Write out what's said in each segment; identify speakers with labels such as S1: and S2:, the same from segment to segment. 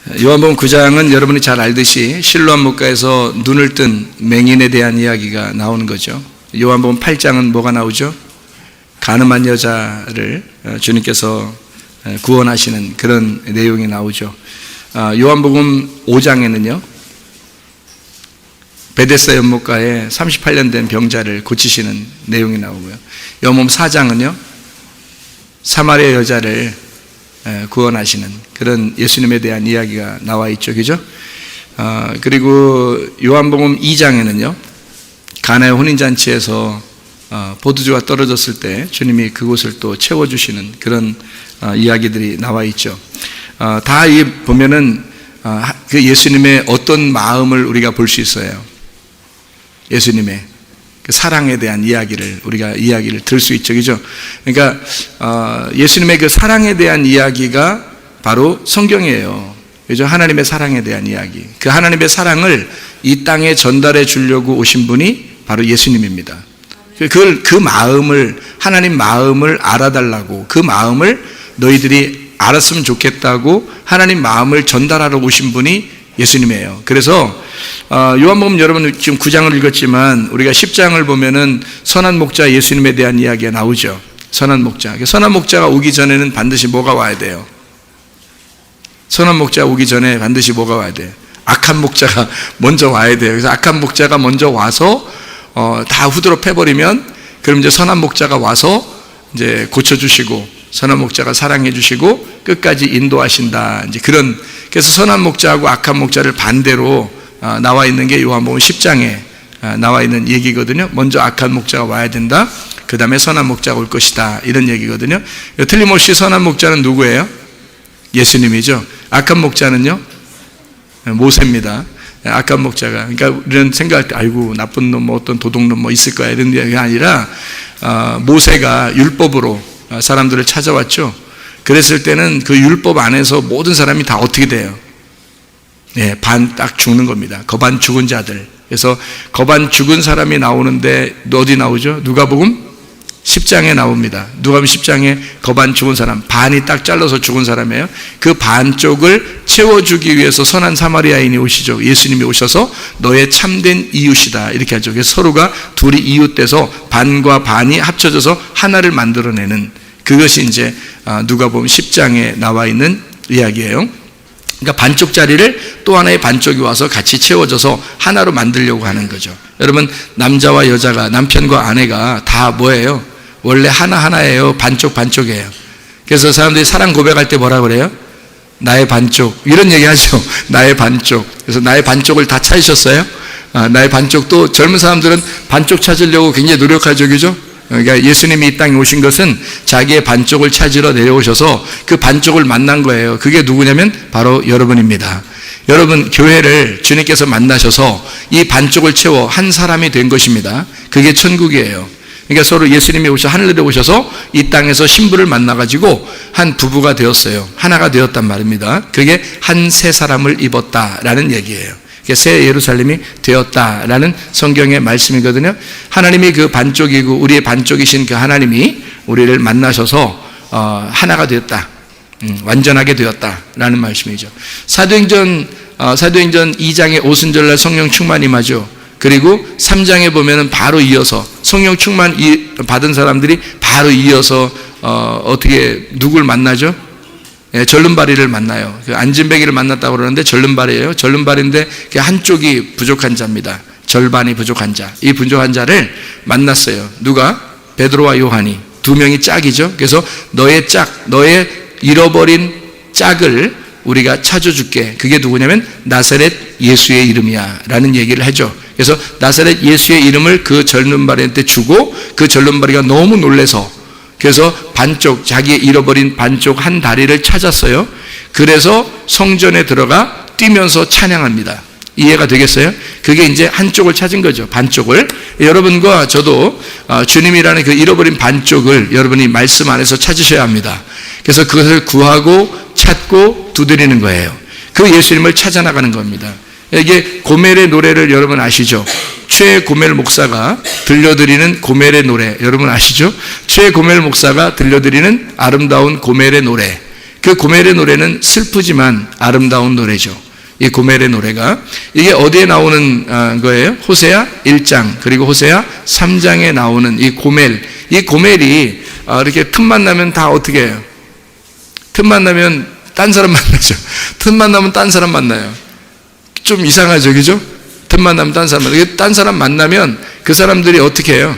S1: 요한복음 9장은 여러분이 잘 알듯이 실로암 목가에서 눈을 뜬 맹인에 대한 이야기가 나오는 거죠. 요한복음 8장은 뭐가 나오죠? 가늠한 여자를 주님께서 구원하시는 그런 내용이 나오죠. 요한복음 5장에는요 베데스다 연못가에 38년 된 병자를 고치시는 내용이 나오고요. 요한복음 4장은요 사마리아 여자를 구원하시는 그런 예수님에 대한 이야기가 나와 있죠. 그죠? 그리고 요한복음 2장에는요 가나의 혼인잔치에서 포도주가 떨어졌을 때 주님이 그곳을 또 채워주시는 그런 이야기들이 나와 있죠. 다 보면은 그 예수님의 어떤 마음을 우리가 볼 수 있어요. 예수님의 그 사랑에 대한 이야기를 우리가 이야기를 들을 수 있죠. 그죠? 그러니까 예수님의 그 사랑에 대한 이야기가 바로 성경이에요. 그죠? 하나님의 사랑에 대한 이야기. 그 하나님의 사랑을 이 땅에 전달해 주려고 오신 분이 바로 예수님입니다. 그 마음을, 하나님 마음을 알아달라고, 그 마음을 너희들이 알았으면 좋겠다고 하나님 마음을 전달하러 오신 분이 예수님이에요. 그래서 요한복음 여러분 지금 9장을 읽었지만 우리가 10장을 보면은 선한 목자 예수님에 대한 이야기가 나오죠. 선한 목자. 선한 목자가 오기 전에는 반드시 뭐가 와야 돼요? 선한 목자가 오기 전에 반드시 뭐가 와야 돼요? 악한 목자가 먼저 와야 돼요. 그래서 악한 목자가 먼저 와서 다 후드로 패버리면 그럼 이제 선한 목자가 와서 이제 고쳐주시고 선한 목자가 사랑해 주시고 끝까지 인도하신다. 이제 그런, 그래서 선한 목자하고 악한 목자를 반대로 나와 있는 게 요한복음 10장에 나와 있는 얘기거든요. 먼저 악한 목자가 와야 된다. 그 다음에 선한 목자가 올 것이다. 이런 얘기거든요. 틀림없이 선한 목자는 누구예요? 예수님이죠. 악한 목자는요? 모세입니다. 악한 목자가. 그러니까 이런 생각할 때 아이고 나쁜 놈 뭐 어떤 도둑놈 뭐 있을 거야 이런 게 아니라 모세가 율법으로 사람들을 찾아왔죠. 그랬을 때는 그 율법 안에서 모든 사람이 다 어떻게 돼요? 네, 반 딱 죽는 겁니다. 거반 죽은 자들. 그래서 거반 죽은 사람이 나오는데 어디 나오죠? 누가복음 10장에 나옵니다. 누가복음 10장에 거반 죽은 사람, 반이 딱 잘라서 죽은 사람이에요. 그 반쪽을 채워주기 위해서 선한 사마리아인이 오시죠. 예수님이 오셔서 너의 참된 이웃이다 이렇게 하죠. 그래서 서로가 둘이 이웃돼서 반과 반이 합쳐져서 하나를 만들어내는, 그것이 이제 누가복음 10장에 나와 있는 이야기예요. 그러니까 반쪽짜리를 또 하나의 반쪽이 와서 같이 채워져서 하나로 만들려고 하는 거죠. 여러분, 남자와 여자가, 남편과 아내가 다 뭐예요? 원래 하나하나예요. 반쪽이에요. 그래서 사람들이 사랑 고백할 때 뭐라 그래요? 나의 반쪽, 이런 얘기 하죠. 나의 반쪽. 그래서 나의 반쪽을 다 찾으셨어요? 나의 반쪽도, 젊은 사람들은 반쪽 찾으려고 굉장히 노력하죠. 그죠? 그러니까 예수님이 이 땅에 오신 것은 자기의 반쪽을 찾으러 내려오셔서 그 반쪽을 만난 거예요. 그게 누구냐면 바로 여러분입니다. 여러분, 교회를 주님께서 만나셔서 이 반쪽을 채워 한 사람이 된 것입니다. 그게 천국이에요. 그러니까 서로 예수님이 하늘에 오셔서 이 땅에서 신부를 만나가지고 한 부부가 되었어요. 하나가 되었단 말입니다. 그게 한 새 사람을 입었다라는 얘기예요. 새 예루살렘이 되었다라는 성경의 말씀이거든요. 하나님이 그 반쪽이고 우리의 반쪽이신 그 하나님이 우리를 만나셔서 하나가 되었다, 완전하게 되었다라는 말씀이죠. 사도행전 2장에 오순절날 성령 충만 임하죠. 그리고 3장에 보면은 바로 이어서 성령 충만 받은 사람들이 바로 이어서 어떻게 누굴 만나죠? 절름발이를 만나요. 안진뱅이를 만났다고 그러는데 절름발이에요. 절름발인데 한쪽이 부족한 자입니다. 절반이 부족한 자. 이 부족한 자를 만났어요. 누가? 베드로와 요한이. 두 명이 짝이죠. 그래서 너의 잃어버린 짝을 우리가 찾아줄게. 그게 누구냐면 나사렛 예수의 이름이야 라는 얘기를 하죠. 그래서 나사렛 예수의 이름을 그 절름발이한테 주고 그 절름발이가 너무 놀래서 그래서 자기의 잃어버린 반쪽 한 다리를 찾았어요. 그래서 성전에 들어가 뛰면서 찬양합니다. 이해가 되겠어요? 그게 이제 한쪽을 찾은 거죠. 반쪽을. 여러분과 저도 주님이라는 그 잃어버린 반쪽을 여러분이 말씀 안에서 찾으셔야 합니다. 그래서 그것을 구하고 찾고 두드리는 거예요. 그 예수님을 찾아나가는 겁니다. 이게 고멜의 노래를 여러분 아시죠? 최고멜 목사가 들려드리는 고멜의 노래 여러분 아시죠? 최고멜 목사가 들려드리는 아름다운 고멜의 노래, 그 고멜의 노래는 슬프지만 아름다운 노래죠. 이 고멜의 노래가 이게 어디에 나오는 거예요? 호세아 1장 그리고 호세아 3장에 나오는 이 고멜. 이 고멜이 이렇게 틈만 나면 다 어떻게 해요? 틈만 나면 딴 사람 만나죠. 틈만 나면 딴 사람 만나요. 좀 이상하죠, 그죠? 틈만 나면 딴 사람 만나요. 딴 사람 만나면 그 사람들이 어떻게 해요?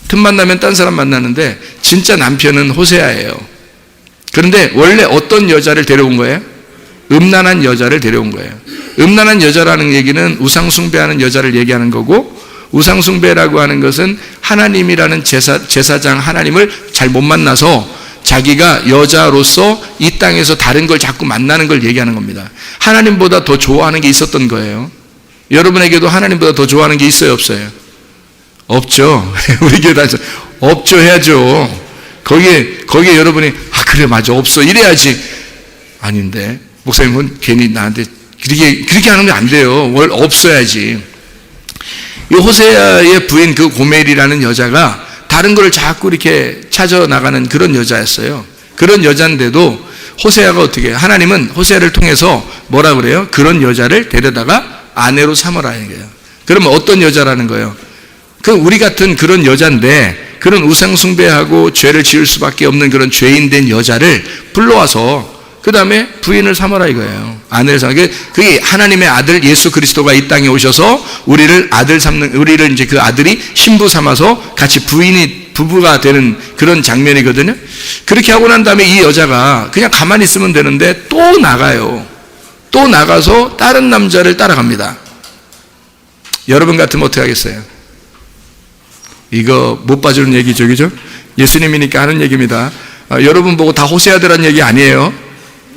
S1: 틈만 나면 딴 사람 만나는데 진짜 남편은 호세아예요. 그런데 원래 어떤 여자를 데려온 거예요? 음란한 여자를 데려온 거예요. 음란한 여자라는 얘기는 우상숭배하는 여자를 얘기하는 거고, 우상숭배라고 하는 것은 하나님이라는 제사장 하나님을 잘 못 만나서 자기가 여자로서 이 땅에서 다른 걸 자꾸 만나는 걸 얘기하는 겁니다. 하나님보다 더 좋아하는 게 있었던 거예요. 여러분에게도 하나님보다 더 좋아하는 게 있어요, 없어요? 없죠. 우리 교회 다니서 없죠 해야죠. 거기에 여러분이 그래 맞아 없어 이래야지. 아닌데 목사님은 괜히 나한테 그렇게 하는 게 안 돼요. 없어야지. 이 호세아의 부인 그 고멜이라는 여자가 다른 걸 자꾸 이렇게 찾아 나가는 그런 여자였어요. 그런 여자인데도 호세아가 어떻게 해요? 하나님은 호세아를 통해서 뭐라 그래요? 그런 여자를 데려다가 아내로 삼으라는 거예요. 그러면 어떤 여자라는 거예요? 그 우리 같은 그런 여자인데 그런 우상 숭배하고 죄를 지을 수밖에 없는 그런 죄인된 여자를 불러와서 그 다음에 부인을 삼아라 이거예요. 아내를 삼아. 그게 하나님의 아들 예수 그리스도가 이 땅에 오셔서 우리를 이제 그 아들이 신부 삼아서 같이 부부가 되는 그런 장면이거든요. 그렇게 하고 난 다음에 이 여자가 그냥 가만히 있으면 되는데 또 나가요. 또 나가서 다른 남자를 따라갑니다. 여러분 같으면 어떻게 하겠어요? 이거 못 봐주는 얘기죠, 그죠? 예수님이니까 하는 얘기입니다. 여러분 보고 다 호세아되라는 얘기 아니에요.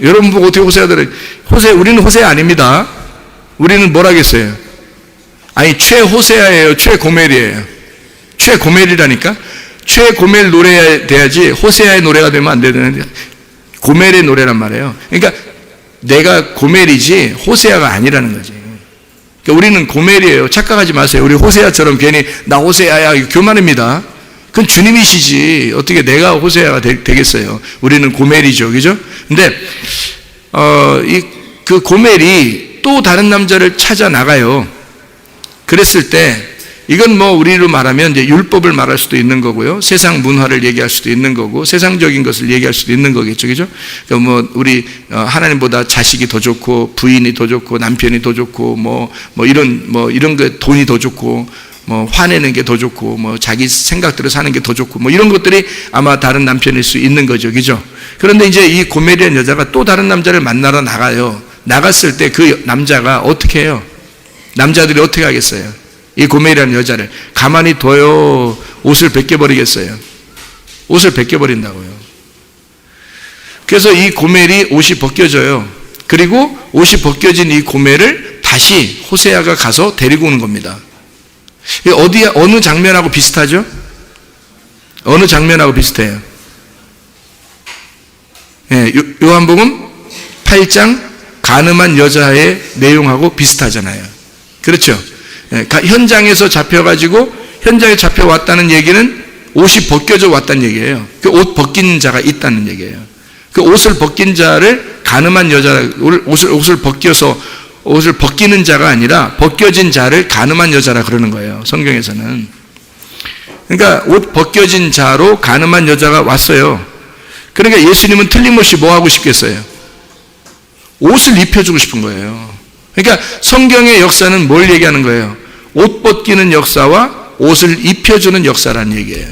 S1: 여러분 보고 어떻게 호세아되라? 우리는 호세아 아닙니다. 우리는 뭐라겠어요? 아니 최호세아예요, 최고멜이에요. 최고멜이라니까. 최고멜 노래야 돼야지 호세아의 노래가 되면 안 되는데 고멜의 노래란 말이에요. 그러니까 내가 고멜이지 호세아가 아니라는 거지. 그러니까 우리는 고멜이에요. 착각하지 마세요. 우리 호세아처럼 괜히 나 호세아야 교만입니다. 그건 주님이시지 어떻게 내가 호세아가 되겠어요. 우리는 고멜이죠, 그죠? 근데 그 고멜이 또 다른 남자를 찾아 나가요. 그랬을 때 이건 뭐 우리로 말하면 이제 율법을 말할 수도 있는 거고요. 세상 문화를 얘기할 수도 있는 거고, 세상적인 것을 얘기할 수도 있는 거겠죠, 그죠? 그러니까 뭐 우리 하나님보다 자식이 더 좋고, 부인이 더 좋고, 남편이 더 좋고, 뭐 이런 거 돈이 더 좋고, 뭐 화내는 게 더 좋고, 뭐 자기 생각대로 사는 게 더 좋고, 뭐 이런 것들이 아마 다른 남편일 수 있는 거죠, 그죠? 그런데 이제 이 고멜이라는 여자가 또 다른 남자를 만나러 나가요. 나갔을 때 그 남자가 어떻게 해요? 남자들이 어떻게 하겠어요? 이 고멜이라는 여자를 가만히 둬요? 옷을 벗겨버리겠어요? 옷을 벗겨버린다고요. 그래서 이 고멜이 옷이 벗겨져요. 그리고 옷이 벗겨진 이 고멜을 다시 호세아가 가서 데리고 오는 겁니다. 어느 장면하고 비슷하죠? 어느 장면하고 비슷해요? 예, 요한복음 8장 간음한 여자의 내용하고 비슷하잖아요. 그렇죠? 현장에서 잡혀가지고 현장에 잡혀왔다는 얘기는 옷이 벗겨져 왔다는 얘기예요. 그 옷 벗긴 자가 있다는 얘기예요. 그 옷을 벗긴 자를 간음한 여자, 옷을 벗기는 자가 아니라 벗겨진 자를 간음한 여자라 그러는 거예요, 성경에서는. 그러니까 옷 벗겨진 자로 간음한 여자가 왔어요. 그러니까 예수님은 틀림없이 뭐 하고 싶겠어요? 옷을 입혀주고 싶은 거예요. 그러니까 성경의 역사는 뭘 얘기하는 거예요? 옷 벗기는 역사와 옷을 입혀주는 역사라는 얘기예요.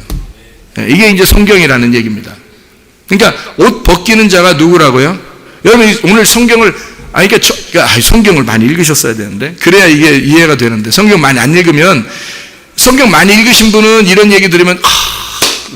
S1: 이게 이제 성경이라는 얘기입니다. 그러니까 옷 벗기는 자가 누구라고요? 여러분 오늘 성경을 성경을 많이 읽으셨어야 되는데 그래야 이게 이해가 되는데 성경 많이 안 읽으면 성경 많이 읽으신 분은 이런 얘기 들으면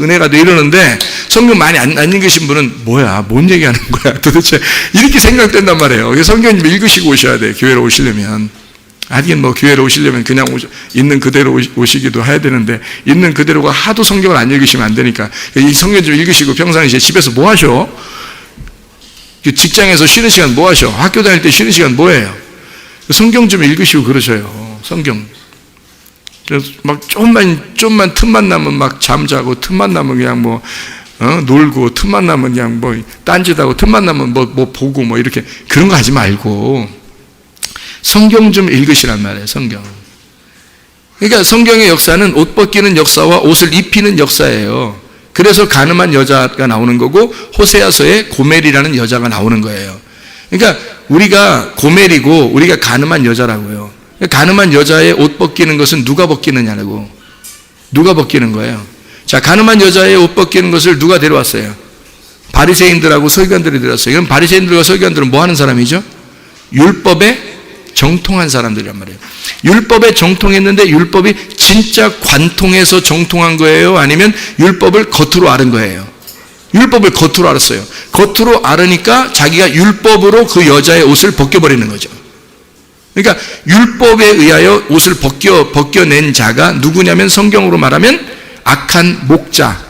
S1: 은혜가 돼 이러는데 성경 많이 안 읽으신 분은 뭐야 뭔 얘기하는 거야 도대체 이렇게 생각된단 말이에요. 성경 읽으시고 오셔야 돼요. 교회로 오시려면. 하긴 뭐 교회로 오시려면 그냥 있는 그대로 오시기도 해야 되는데 있는 그대로가 하도 성경을 안 읽으시면 안 되니까 이 성경 좀 읽으시고 평상시에 집에서 뭐 하셔? 직장에서 쉬는 시간 뭐 하셔? 학교 다닐 때 쉬는 시간 뭐 해요? 성경 좀 읽으시고 그러셔요. 성경. 그래서 막 좀만 틈만 나면 막 잠자고 틈만 나면 그냥 뭐 놀고 틈만 나면 그냥 뭐 딴짓하고 틈만 나면 뭐 보고 뭐 이렇게 그런 거 하지 말고 성경 좀 읽으시란 말이에요. 성경. 그러니까 성경의 역사는 옷 벗기는 역사와 옷을 입히는 역사예요. 그래서 가늠한 여자가 나오는 거고 호세아서에 고멜이라는 여자가 나오는 거예요. 그러니까 우리가 고멜이고 우리가 가늠한 여자라고요. 가늠한 여자의 옷 벗기는 것은 누가 벗기느냐고. 누가 벗기는 거예요. 자, 가늠한 여자의 옷 벗기는 것을 누가 데려왔어요? 바리새인들하고 서기관들이 데려왔어요. 그럼 바리새인들과 서기관들은 뭐 하는 사람이죠? 율법에 정통한 사람들이란 말이에요. 율법에 정통했는데 율법이 진짜 관통해서 정통한 거예요? 아니면 율법을 겉으로 앓은 거예요? 율법을 겉으로 앓았어요. 겉으로 앓으니까 자기가 율법으로 그 여자의 옷을 벗겨버리는 거죠. 그러니까 율법에 의하여 옷을 벗겨낸 자가 누구냐면 성경으로 말하면 악한 목자.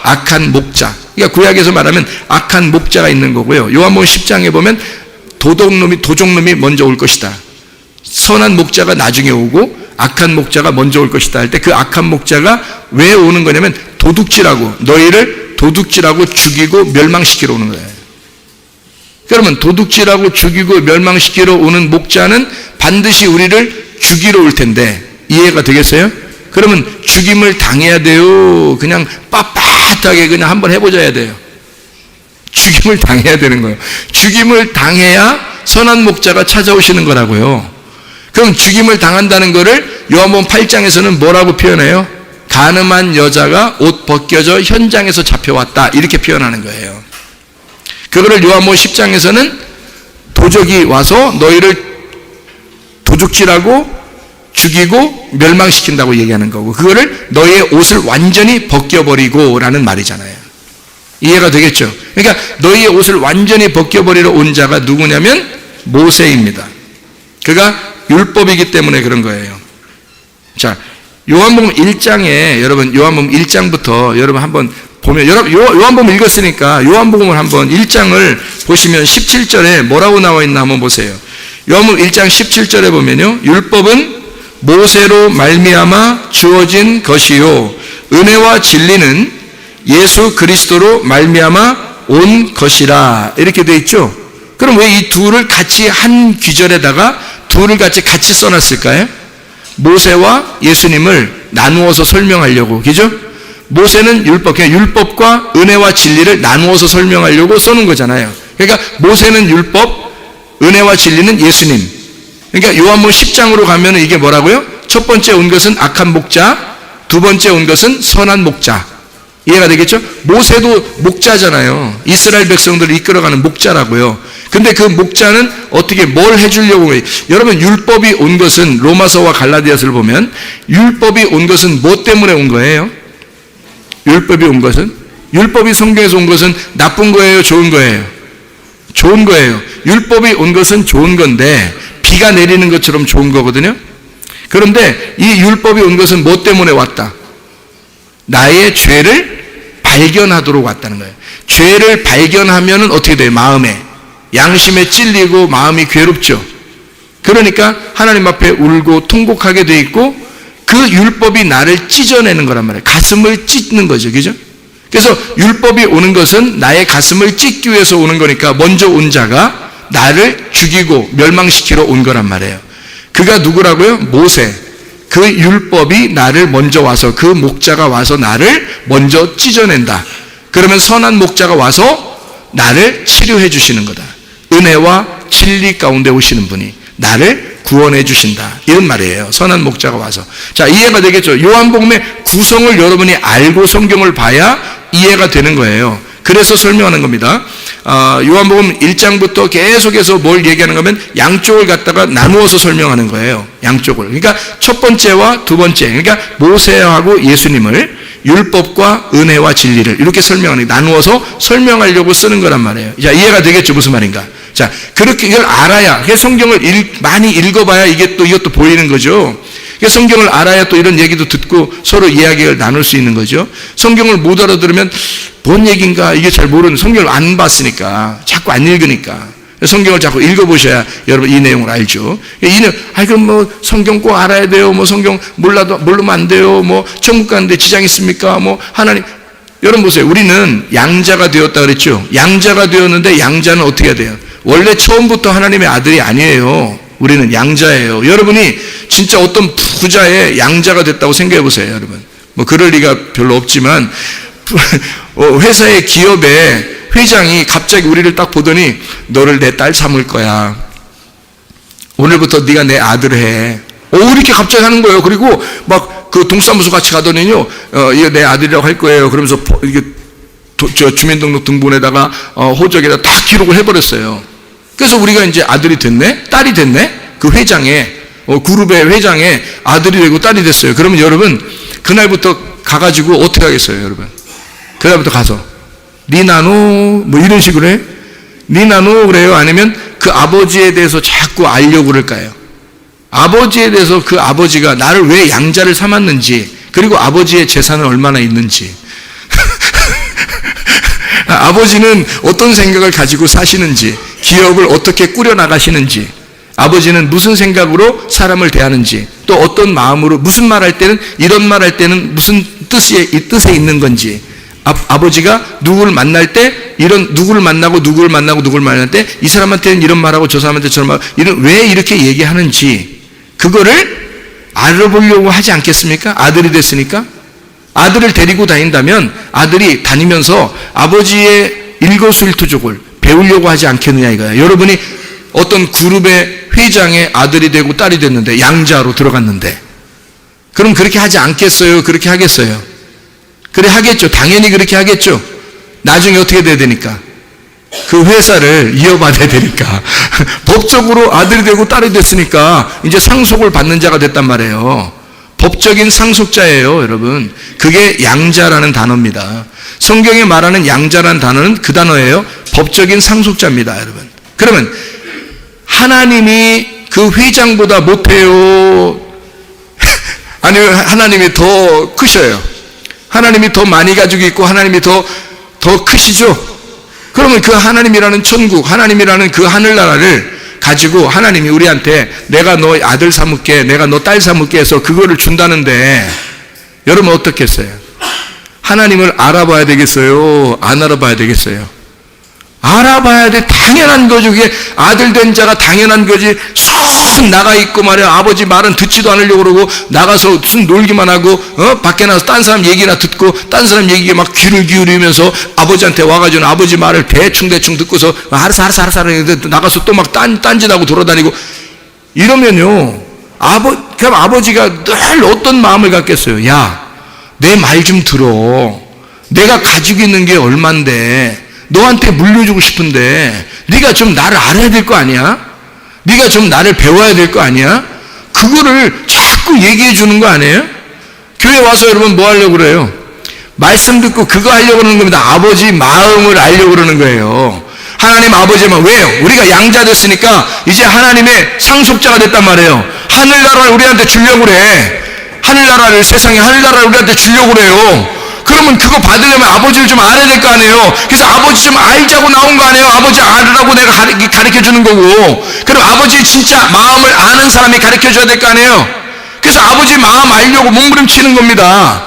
S1: 악한 목자. 그러니까 구약에서 말하면 악한 목자가 있는 거고요. 요한복음 10장에 보면 도적놈이 먼저 올 것이다. 선한 목자가 나중에 오고 악한 목자가 먼저 올 것이다 할 때 그 악한 목자가 왜 오는 거냐면 너희를 도둑질하고 죽이고 멸망시키러 오는 거예요. 그러면 도둑질하고 죽이고 멸망시키러 오는 목자는 반드시 우리를 죽이러 올 텐데 이해가 되겠어요? 그러면 죽임을 당해야 돼요? 그냥 빳빳하게 그냥 한번 해보자 해야 돼요? 죽임을 당해야 되는 거예요. 죽임을 당해야 선한 목자가 찾아오시는 거라고요. 그럼 죽임을 당한다는 거를 요한복음 8장에서는 뭐라고 표현해요? 가늠한 여자가 옷 벗겨져 현장에서 잡혀왔다 이렇게 표현하는 거예요. 그거를 요한복음 10장에서는 도적이 와서 너희를 도둑질하고 죽이고 멸망시킨다고 얘기하는 거고 그거를 너희의 옷을 완전히 벗겨버리고 라는 말이잖아요. 이해가 되겠죠? 그러니까 너희의 옷을 완전히 벗겨버리러 온 자가 누구냐면 모세입니다. 그가 율법이기 때문에 그런 거예요. 자, 요한복음 1장에 여러분 요한복음 1장부터 여러분 한번 보면 요한복음 읽었으니까 요한복음을 한번 1장을 보시면 17절에 뭐라고 나와 있나 한번 보세요. 요한복음 1장 17절에 보면요. 율법은 모세로 말미암아 주어진 것이요 은혜와 진리는 예수 그리스도로 말미암아 온 것이라 이렇게 돼 있죠. 그럼 왜 이 둘을 같이 한 귀절에다가 둘을 같이 써놨을까요? 모세와 예수님을 나누어서 설명하려고, 그죠? 모세는 율법과 은혜와 진리를 나누어서 설명하려고 써놓은 거잖아요. 그러니까 모세는 율법, 은혜와 진리는 예수님. 그러니까 요한복음 10장으로 가면 이게 뭐라고요? 첫 번째 온 것은 악한 목자, 두 번째 온 것은 선한 목자. 이해가 되겠죠? 모세도 목자잖아요. 이스라엘 백성들을 이끌어가는 목자라고요. 근데 그 목자는 어떻게 뭘 해주려고 해요? 여러분 율법이 온 것은 로마서와 갈라디아서를 보면 율법이 온 것은 뭐 때문에 온 거예요? 율법이 성경에서 온 것은 나쁜 거예요? 좋은 거예요? 좋은 거예요. 율법이 온 것은 좋은 건데 비가 내리는 것처럼 좋은 거거든요. 그런데 이 율법이 온 것은 뭐 때문에 왔다? 나의 죄를 발견하도록 왔다는 거예요. 죄를 발견하면 어떻게 돼요? 마음에 양심에 찔리고 마음이 괴롭죠. 그러니까 하나님 앞에 울고 통곡하게 돼 있고 그 율법이 나를 찢어내는 거란 말이에요. 가슴을 찢는 거죠. 그죠? 그래서 율법이 오는 것은 나의 가슴을 찢기 위해서 오는 거니까 먼저 온 자가 나를 죽이고 멸망시키러 온 거란 말이에요. 그가 누구라고요? 모세. 그 율법이 나를 먼저 와서 그 목자가 와서 나를 먼저 찢어낸다. 그러면 선한 목자가 와서 나를 치료해 주시는 거다. 은혜와 진리 가운데 오시는 분이 나를 구원해 주신다. 이런 말이에요. 선한 목자가 와서. 자, 이해가 되겠죠? 요한복음의 구성을 여러분이 알고 성경을 봐야 이해가 되는 거예요. 그래서 설명하는 겁니다. 요한복음 1장부터 계속해서 뭘 얘기하는 거면 양쪽을 갖다가 나누어서 설명하는 거예요. 양쪽을. 그러니까 첫 번째와 두 번째. 그러니까 모세하고 예수님을 율법과 은혜와 진리를 이렇게 나누어서 설명하려고 쓰는 거란 말이에요. 자, 이해가 되겠죠? 무슨 말인가? 자, 그렇게 이걸 알아야, 성경을 많이 읽어봐야 이것도 보이는 거죠. 성경을 알아야 또 이런 얘기도 듣고 서로 이야기를 나눌 수 있는 거죠. 성경을 못 알아들으면 뭔 얘기인가 이게 잘 모르는, 성경을 안 봤으니까, 자꾸 안 읽으니까. 성경을 자꾸 읽어보셔야 여러분 이 내용을 알죠. 그럼 뭐 성경 꼭 알아야 돼요. 뭐 성경 모르면 안 돼요. 뭐 천국 가는데 지장 있습니까? 뭐 하나님, 여러분 보세요. 우리는 양자가 되었다 그랬죠. 양자가 되었는데 양자는 어떻게 해야 돼요? 원래 처음부터 하나님의 아들이 아니에요. 우리는 양자예요. 여러분이 진짜 어떤 부자의 양자가 됐다고 생각해 보세요, 여러분. 뭐 그럴 리가 별로 없지만 회사의 기업의 회장이 갑자기 우리를 딱 보더니 너를 내 딸 삼을 거야. 오늘부터 네가 내 아들 해. 이렇게 갑자기 하는 거예요. 그리고 막 그 동사무소 같이 가더니요, 이거 내 아들이라고 할 거예요. 그러면서 이게 주민등록 등본에다가 호적에다 다 기록을 해버렸어요. 그래서 우리가 이제 아들이 됐네, 딸이 됐네. 그 회장의 그룹의 회장의 아들이 되고 딸이 됐어요. 그러면 여러분 그날부터 가가지고 어떻게 하겠어요, 여러분? 그날부터 가서 니나노 뭐 이런 식으로 해? 니나노 그래요? 아니면 그 아버지에 대해서 자꾸 알려고 그럴까요? 아버지에 대해서 그 아버지가 나를 왜 양자를 삼았는지, 그리고 아버지의 재산은 얼마나 있는지 아버지는 어떤 생각을 가지고 사시는지, 기업을 어떻게 꾸려나가시는지, 아버지는 무슨 생각으로 사람을 대하는지, 또 어떤 마음으로 무슨 말 할 때는 이런 말 할 때는 무슨 뜻에 있는 건지, 아버지가 누구를 만날 때 누구를 만나고 누구를 만날 때 이 사람한테는 이런 말하고 저 사람한테 저런 말, 왜 이렇게 얘기하는지, 그거를 알아보려고 하지 않겠습니까? 아들이 됐으니까. 아들을 데리고 다닌다면 아들이 다니면서 아버지의 일거수일투족을 배우려고 하지 않겠느냐 이거야. 여러분이 어떤 그룹의 회장의 아들이 되고 딸이 됐는데, 양자로 들어갔는데, 그럼 그렇게 하지 않겠어요? 그렇게 하겠어요? 그래 하겠죠. 당연히 그렇게 하겠죠. 나중에 어떻게 돼야 되니까? 그 회사를 이어받아야 되니까. 법적으로 아들이 되고 딸이 됐으니까 이제 상속을 받는 자가 됐단 말이에요. 법적인 상속자예요, 여러분. 그게 양자라는 단어입니다. 성경에 말하는 양자라는 단어는 그 단어예요. 법적인 상속자입니다, 여러분. 그러면 하나님이 그 회장보다 못해요? 아니면 하나님이 더 크셔요? 하나님이 더 많이 가지고 있고 하나님이 더 크시죠? 그러면 그 하나님이라는 천국, 하나님이라는 그 하늘나라를 가지고 하나님이 우리한테 내가 너 아들 삼을게, 내가 너 딸 삼을게 해서 그거를 준다는데, 여러분 어떻겠어요? 하나님을 알아봐야 되겠어요? 안 알아봐야 되겠어요? 알아봐야 돼. 당연한 거죠. 그게 아들 된 자가 당연한 거지. 쑥 나가 있고 말이야, 아버지 말은 듣지도 않으려고 그러고 나가서 쑥 놀기만 하고 밖에 나가서 딴 사람 얘기나 듣고 딴 사람 얘기에 막 귀를 기울이면서 아버지한테 와가지고 아버지 말을 대충 듣고서 알았어 나가서 또 막 딴짓하고 돌아다니고 이러면요, 그럼 아버지가 늘 어떤 마음을 갖겠어요? 야, 내 말 좀 들어. 내가 가지고 있는 게 얼만데 너한테 물려주고 싶은데 네가 좀 나를 알아야 될 거 아니야? 네가 좀 나를 배워야 될 거 아니야? 그거를 자꾸 얘기해 주는 거 아니에요? 교회 와서 여러분 뭐 하려고 그래요? 말씀 듣고 그거 하려고 그러는 겁니다. 아버지 마음을 알려고 그러는 거예요. 하나님 아버지의 마음. 왜요? 우리가 양자 됐으니까 이제 하나님의 상속자가 됐단 말이에요. 하늘나라를 우리한테 주려고 그래. 하늘나라를, 세상에 하늘나라를 우리한테 주려고 그래요. 그러면 그거 받으려면 아버지를 좀 알아야 될 거 아니에요. 그래서 아버지 좀 알자고 나온 거 아니에요. 아버지 알으라고 내가 가르쳐 주는 거고. 그럼 아버지 진짜 마음을 아는 사람이 가르쳐 줘야 될 거 아니에요. 그래서 아버지 마음 알려고 몸부림치는 겁니다.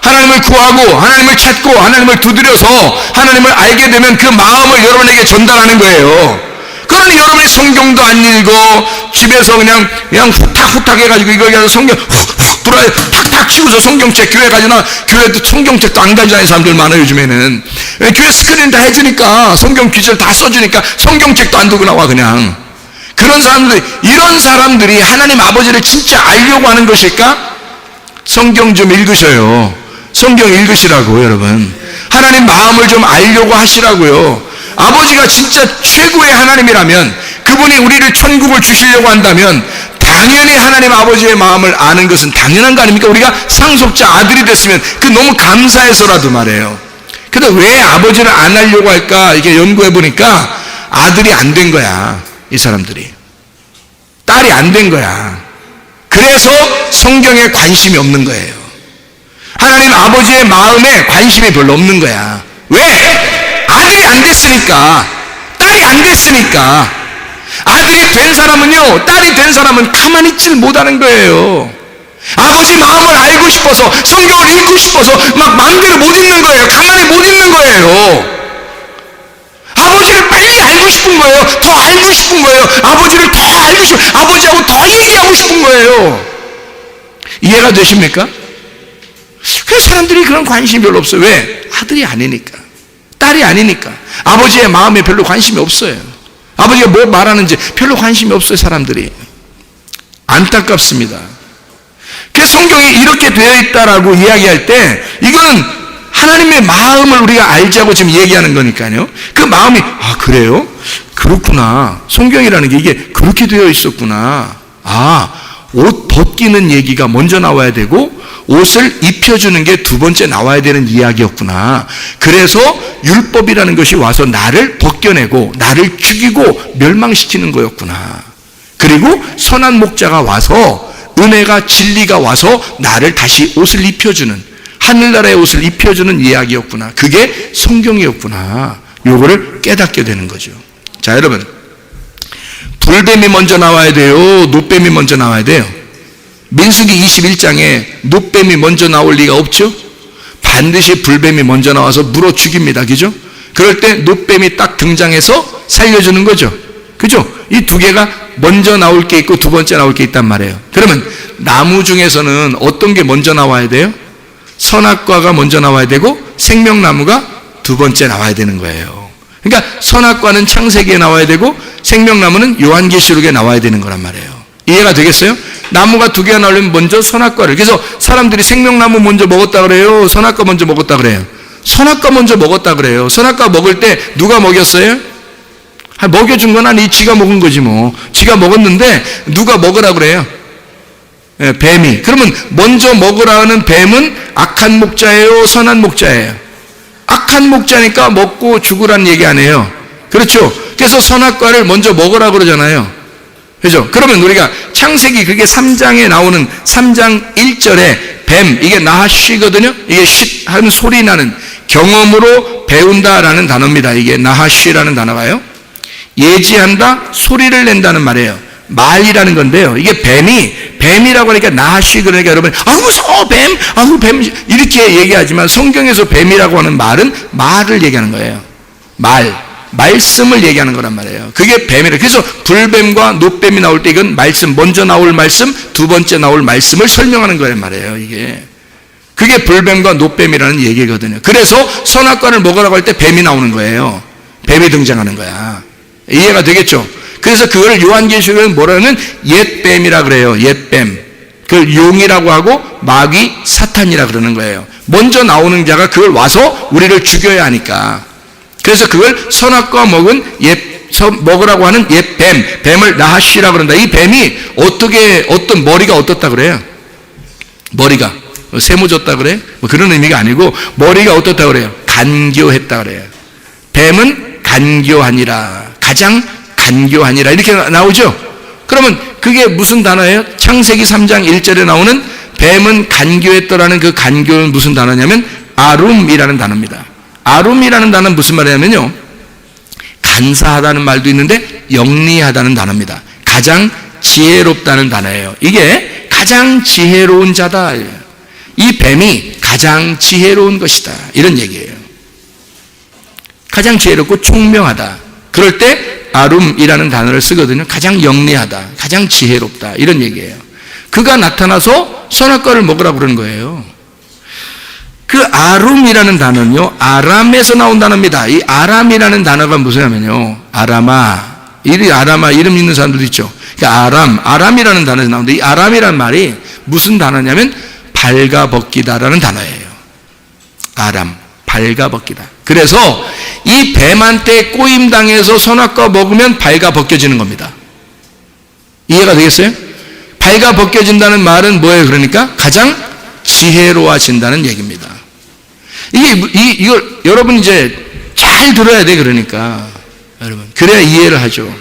S1: 하나님을 구하고 하나님을 찾고 하나님을 두드려서 하나님을 알게 되면 그 마음을 여러분에게 전달하는 거예요. 그러니 여러분이 성경도 안 읽어, 집에서 그냥 후탁후탁 해가지고 이거 해서 성경 훅훅 불어야 탁탁 치고서 성경책 교회 가지나, 교회도 성경책도 안 가지는 사람들 많아요 요즘에는. 교회 스크린 다 해주니까, 성경 귀절 다 써주니까 성경책도 안 들고 나와 그냥. 그런 사람들, 이런 사람들이 하나님 아버지를 진짜 알려고 하는 것일까? 성경 좀 읽으셔요. 성경 읽으시라고 여러분. 하나님 마음을 좀 알려고 하시라고요. 아버지가 진짜 최고의 하나님이라면, 그분이 우리를 천국을 주시려고 한다면 당연히 하나님 아버지의 마음을 아는 것은 당연한 거 아닙니까? 우리가 상속자 아들이 됐으면 그 너무 감사해서라도 말이에요. 근데 왜 아버지를 안 하려고 할까? 이게 연구해 보니까 아들이 안 된 거야. 이 사람들이 딸이 안 된 거야. 그래서 성경에 관심이 없는 거예요. 하나님 아버지의 마음에 관심이 별로 없는 거야. 왜? 아들이 안 됐으니까, 딸이 안 됐으니까. 아들이 된 사람은요, 딸이 된 사람은 가만히 있질 못하는 거예요. 아버지 마음을 알고 싶어서 성경을 읽고 싶어서 막 마음대로 못 읽는 거예요. 가만히 못 읽는 거예요. 아버지를 빨리 알고 싶은 거예요. 더 알고 싶은 거예요. 아버지를 더 알고 싶은, 아버지하고 더 얘기하고 싶은 거예요. 이해가 되십니까? 그래서 사람들이 그런 관심이 별로 없어요. 왜? 아들이 아니니까, 딸이 아니니까. 아버지의 마음에 별로 관심이 없어요. 아버지가 뭐 말하는지 별로 관심이 없어요. 사람들이. 안타깝습니다. 그래서 성경이 이렇게 되어 있다라고 이야기할 때 이거는 하나님의 마음을 우리가 알자고 지금 얘기하는 거니까요. 그 마음이 그래요? 그렇구나. 성경이라는 게 이게 그렇게 되어 있었구나. 옷 벗기는 얘기가 먼저 나와야 되고 옷을 입혀주는 게 두 번째 나와야 되는 이야기였구나. 그래서 율법이라는 것이 와서 나를 벗겨내고 나를 죽이고 멸망시키는 거였구나. 그리고 선한 목자가 와서 은혜가 진리가 와서 나를 다시 옷을 입혀주는, 하늘나라의 옷을 입혀주는 이야기였구나. 그게 성경이었구나. 요거를 깨닫게 되는 거죠. 자, 여러분, 불뱀이 먼저 나와야 돼요? 노뱀이 먼저 나와야 돼요? 민수기 21장에 노뱀이 먼저 나올 리가 없죠? 반드시 불뱀이 먼저 나와서 물어 죽입니다. 그죠? 그럴 때 노뱀이 딱 등장해서 살려주는 거죠. 그죠? 이 두 개가 먼저 나올 게 있고 두 번째 나올 게 있단 말이에요. 그러면 나무 중에서는 어떤 게 먼저 나와야 돼요? 선악과가 먼저 나와야 되고 생명나무가 두 번째 나와야 되는 거예요. 그러니까 선악과는 창세기에 나와야 되고 생명나무는 요한계시록에 나와야 되는 거란 말이에요. 이해가 되겠어요? 나무가 두 개가 나오려면 먼저 선악과를. 그래서 사람들이 생명나무 먼저 먹었다 그래요? 선악과 먼저 먹었다 그래요? 선악과 먼저 먹었다 그래요. 선악과 먹을 때 누가 먹였어요? 먹여준 건 아니, 지가 먹은 거지 뭐. 지가 먹었는데 누가 먹으라 그래요? 뱀이. 그러면 먼저 먹으라는 뱀은 악한 목자예요? 선한 목자예요? 악한 목자니까 먹고 죽으라는 얘기 안 해요. 그렇죠? 그래서 선악과를 먼저 먹으라 그러잖아요. 그죠? 그러면 우리가 창세기 그게 3장에 나오는 3장 1절에 뱀, 이게 나하쉬거든요. 이게 하는 소리 나는, 경험으로 배운다라는 단어입니다. 이게 나하쉬라는 단어가요. 예지한다, 소리를 낸다는 말이에요. 말이라는 건데요. 이게 뱀이라고 하니까 나하쉬, 그러니까 여러분, 무서워, 뱀, 뱀, 이렇게 얘기하지만 성경에서 뱀이라고 하는 말은 말을 얘기하는 거예요. 말씀을 얘기하는 거란 말이에요. 그게 뱀이래요. 그래서 불뱀과 노뱀이 나올 때 이건 말씀, 먼저 나올 말씀, 두 번째 나올 말씀을 설명하는 거란 말이에요. 이게. 그게 불뱀과 노뱀이라는 얘기거든요. 그래서 선악과를 먹으라고 할 때 뱀이 나오는 거예요. 뱀이 등장하는 거야. 이해가 되겠죠? 그래서 그걸 요한계시록은 뭐라는 옛뱀이라 그래요. 옛뱀. 그걸 용이라고 하고 마귀, 사탄이라 그러는 거예요. 먼저 나오는 자가 그걸 와서 우리를 죽여야 하니까. 그래서 그걸 선악과 먹으라고 하는 옛뱀, 뱀을 나하쉬라 그런다. 이 뱀이 어떤 머리가 어떻다 그래요? 머리가 세모졌다 그래? 뭐 그런 의미가 아니고 머리가 어떻다 그래요? 간교했다 그래요. 뱀은 간교하니라, 가장 간교하니라, 이렇게 나오죠. 그러면 그게 무슨 단어예요? 창세기 3장 1절에 나오는 뱀은 간교했더라는 그 간교는 무슨 단어냐면 아룸이라는 단어입니다. 아룸이라는 단어는 무슨 말이냐면요, 간사하다는 말도 있는데 영리하다는 단어입니다. 가장 지혜롭다는 단어예요. 이게 가장 지혜로운 자다. 이 뱀이 가장 지혜로운 것이다, 이런 얘기예요. 가장 지혜롭고 총명하다. 그럴 때 아룸이라는 단어를 쓰거든요. 가장 영리하다, 가장 지혜롭다, 이런 얘기예요. 그가 나타나서 선악과를 먹으라고 그러는 거예요. 그 아룸이라는 단어는요, 아람에서 나온 단어입니다. 이 아람이라는 단어가 무엇이냐면요, 아라마 이름 있는 사람들도 있죠. 그러니까 아람이라는 단어에서 나오는데, 이 아람이라는 말이 무슨 단어냐면 발가벗기다라는 단어예요. 아람, 발가벗기다. 그래서 이 뱀한테 꼬임당해서 선악과 먹으면 발가벗겨지는 겁니다. 이해가 되겠어요? 발가벗겨진다는 말은 뭐예요? 그러니까 가장 지혜로워진다는 얘기입니다. 이걸 여러분 이제 잘 들어야 돼. 그러니까 여러분, 그래야 이해를 하죠.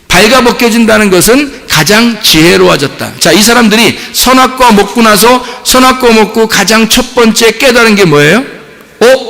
S1: 발가벗겨진다는 것은 가장 지혜로워졌다. 자, 이 사람들이 선악과 먹고 나서 선악과 먹고 가장 첫 번째 깨달은 게 뭐예요?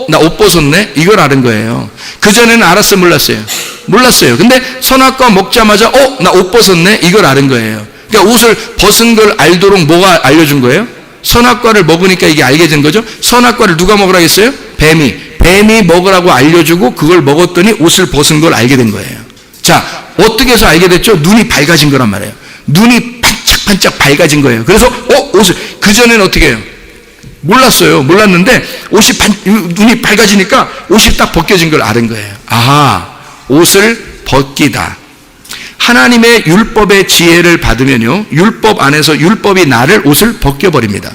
S1: 나 옷 벗었네? 이걸 알은 거예요. 그전에는 알았어요? 몰랐어요? 몰랐어요. 근데 선악과 먹자마자 나 옷 벗었네? 이걸 알은 거예요. 그러니까 옷을 벗은 걸 알도록 뭐가 알려준 거예요? 선악과를 먹으니까 이게 알게 된 거죠. 선악과를 누가 먹으라고 했어요? 뱀이 먹으라고 알려주고 그걸 먹었더니 옷을 벗은 걸 알게 된 거예요. 자, 어떻게 해서 알게 됐죠? 눈이 밝아진 거란 말이에요. 눈이 반짝반짝 밝아진 거예요. 그래서 옷을, 그전에는 어떻게 해요? 몰랐는데 눈이 밝아지니까 옷이 딱 벗겨진 걸 아는 거예요. 아하, 옷을 벗기다. 하나님의 율법의 지혜를 받으면요, 율법 안에서 율법이 나를 옷을 벗겨버립니다.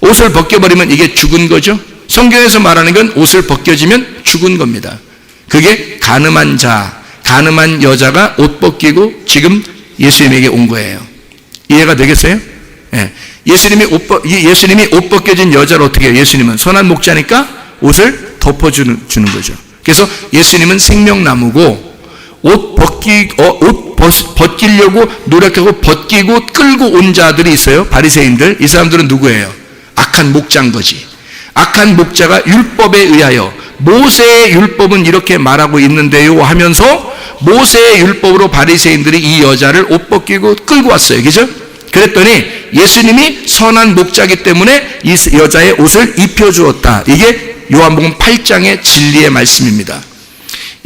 S1: 옷을 벗겨버리면 이게 죽은 거죠. 성경에서 말하는 건 옷을 벗겨지면 죽은 겁니다. 그게 간음한 자, 간음한 여자가 옷 벗기고 지금 예수님에게 온 거예요. 이해가 되겠어요? 예. 예수님이 옷 벗겨진 여자를 어떻게 해요? 예수님은 선한 목자니까 옷을 덮어주는 거죠. 그래서 예수님은 생명나무고 옷 벗기려고 노력하고 벗기고 끌고 온 자들이 있어요. 바리새인들. 이 사람들은 누구예요? 악한 목자인 거지. 악한 목자가 율법에 의하여 모세의 율법은 이렇게 말하고 있는데요 하면서 모세의 율법으로 바리새인들이 이 여자를 옷 벗기고 끌고 왔어요. 그죠? 그랬더니 예수님이 선한 목자이기 때문에 이 여자의 옷을 입혀주었다. 이게 요한복음 8장의 진리의 말씀입니다.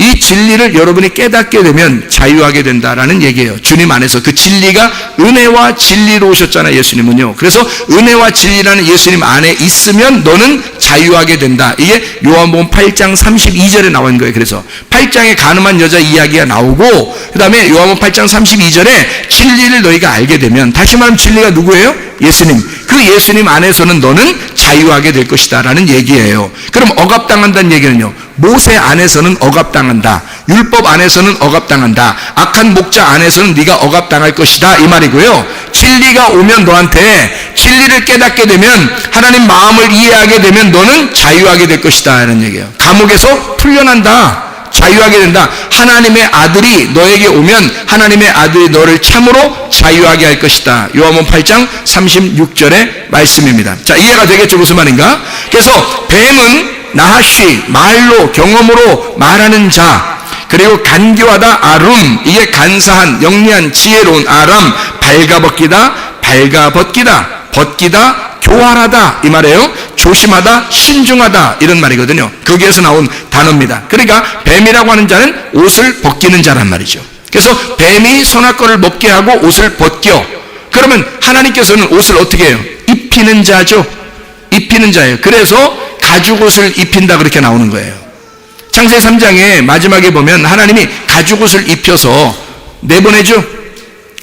S1: 이 진리를 여러분이 깨닫게 되면 자유하게 된다라는 얘기예요. 주님 안에서 그 진리가 은혜와 진리로 오셨잖아요, 예수님은요. 그래서 은혜와 진리라는 예수님 안에 있으면 너는 자유하게 된다. 이게 요한복음 8장 32절에 나온 거예요. 그래서 8장에 간음한 여자 이야기가 나오고 그 다음에 요한복음 8장 32절에 진리를 너희가 알게 되면, 다시 말하면 진리가 누구예요? 예수님. 그 예수님 안에서는 너는 자유하게 될 것이다 라는 얘기예요. 그럼 억압당한다는 얘기는요, 모세 안에서는 억압당한다, 율법 안에서는 억압당한다, 악한 목자 안에서는 네가 억압당할 것이다 이 말이고요. 진리가 오면 너한테 진리를 깨닫게 되면, 하나님 마음을 이해하게 되면 너는 자유하게 될 것이다 라는 얘기예요. 감옥에서 풀려난다, 자유하게 된다. 하나님의 아들이 너에게 오면 하나님의 아들이 너를 참으로 자유하게 할 것이다. 요한복음 8장 36절의 말씀입니다. 자, 이해가 되겠죠? 무슨 말인가? 그래서 뱀은 나하시, 말로, 경험으로 말하는 자, 그리고 간교하다, 아름, 이게 간사한, 영리한, 지혜로운, 아람, 발가벗기다, 발가벗기다, 벗기다, 교활하다 이 말이에요. 조심하다, 신중하다 이런 말이거든요. 거기에서 나온 단어입니다. 그러니까 뱀이라고 하는 자는 옷을 벗기는 자란 말이죠. 그래서 뱀이 선악과를 먹게 하고 옷을 벗겨. 그러면 하나님께서는 옷을 어떻게 해요? 입히는 자죠. 입히는 자예요. 그래서 가죽옷을 입힌다 그렇게 나오는 거예요. 창세기 3장에 마지막에 보면 하나님이 가죽옷을 입혀서 내보내죠.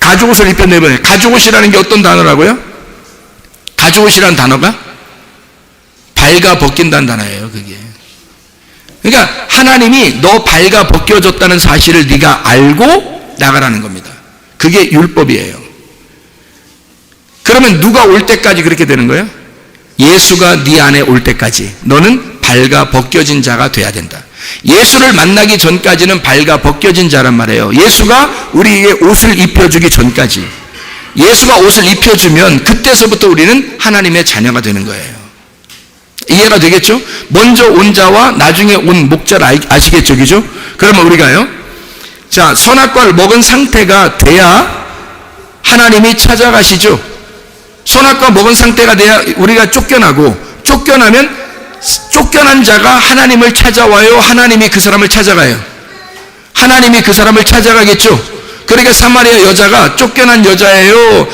S1: 가죽옷을 입혀 내보내. 가죽옷이라는 게 어떤 단어라고요? 가죽옷이라는 단어가 발가 벗긴다는 단어예요. 그게. 그러니까 하나님이 너 발가 벗겨졌다는 사실을 네가 알고 나가라는 겁니다. 그게 율법이에요. 그러면 누가 올 때까지 그렇게 되는 거예요? 예수가 네 안에 올 때까지 너는 발가 벗겨진 자가 돼야 된다. 예수를 만나기 전까지는 발가 벗겨진 자란 말이에요. 예수가 우리에게 옷을 입혀주기 전까지. 예수가 옷을 입혀주면 그때서부터 우리는 하나님의 자녀가 되는 거예요. 이해가 되겠죠? 먼저 온 자와 나중에 온 목자를 아시겠죠? 그죠? 그러면 우리가요, 자, 선악과를 먹은 상태가 돼야 하나님이 찾아가시죠. 선악과 먹은 상태가 돼야 우리가 쫓겨나고, 쫓겨나면 쫓겨난 자가 하나님을 찾아와요? 하나님이 그 사람을 찾아가요? 하나님이 그 사람을 찾아가겠죠? 그러니까 사마리아 여자가 쫓겨난 여자예요?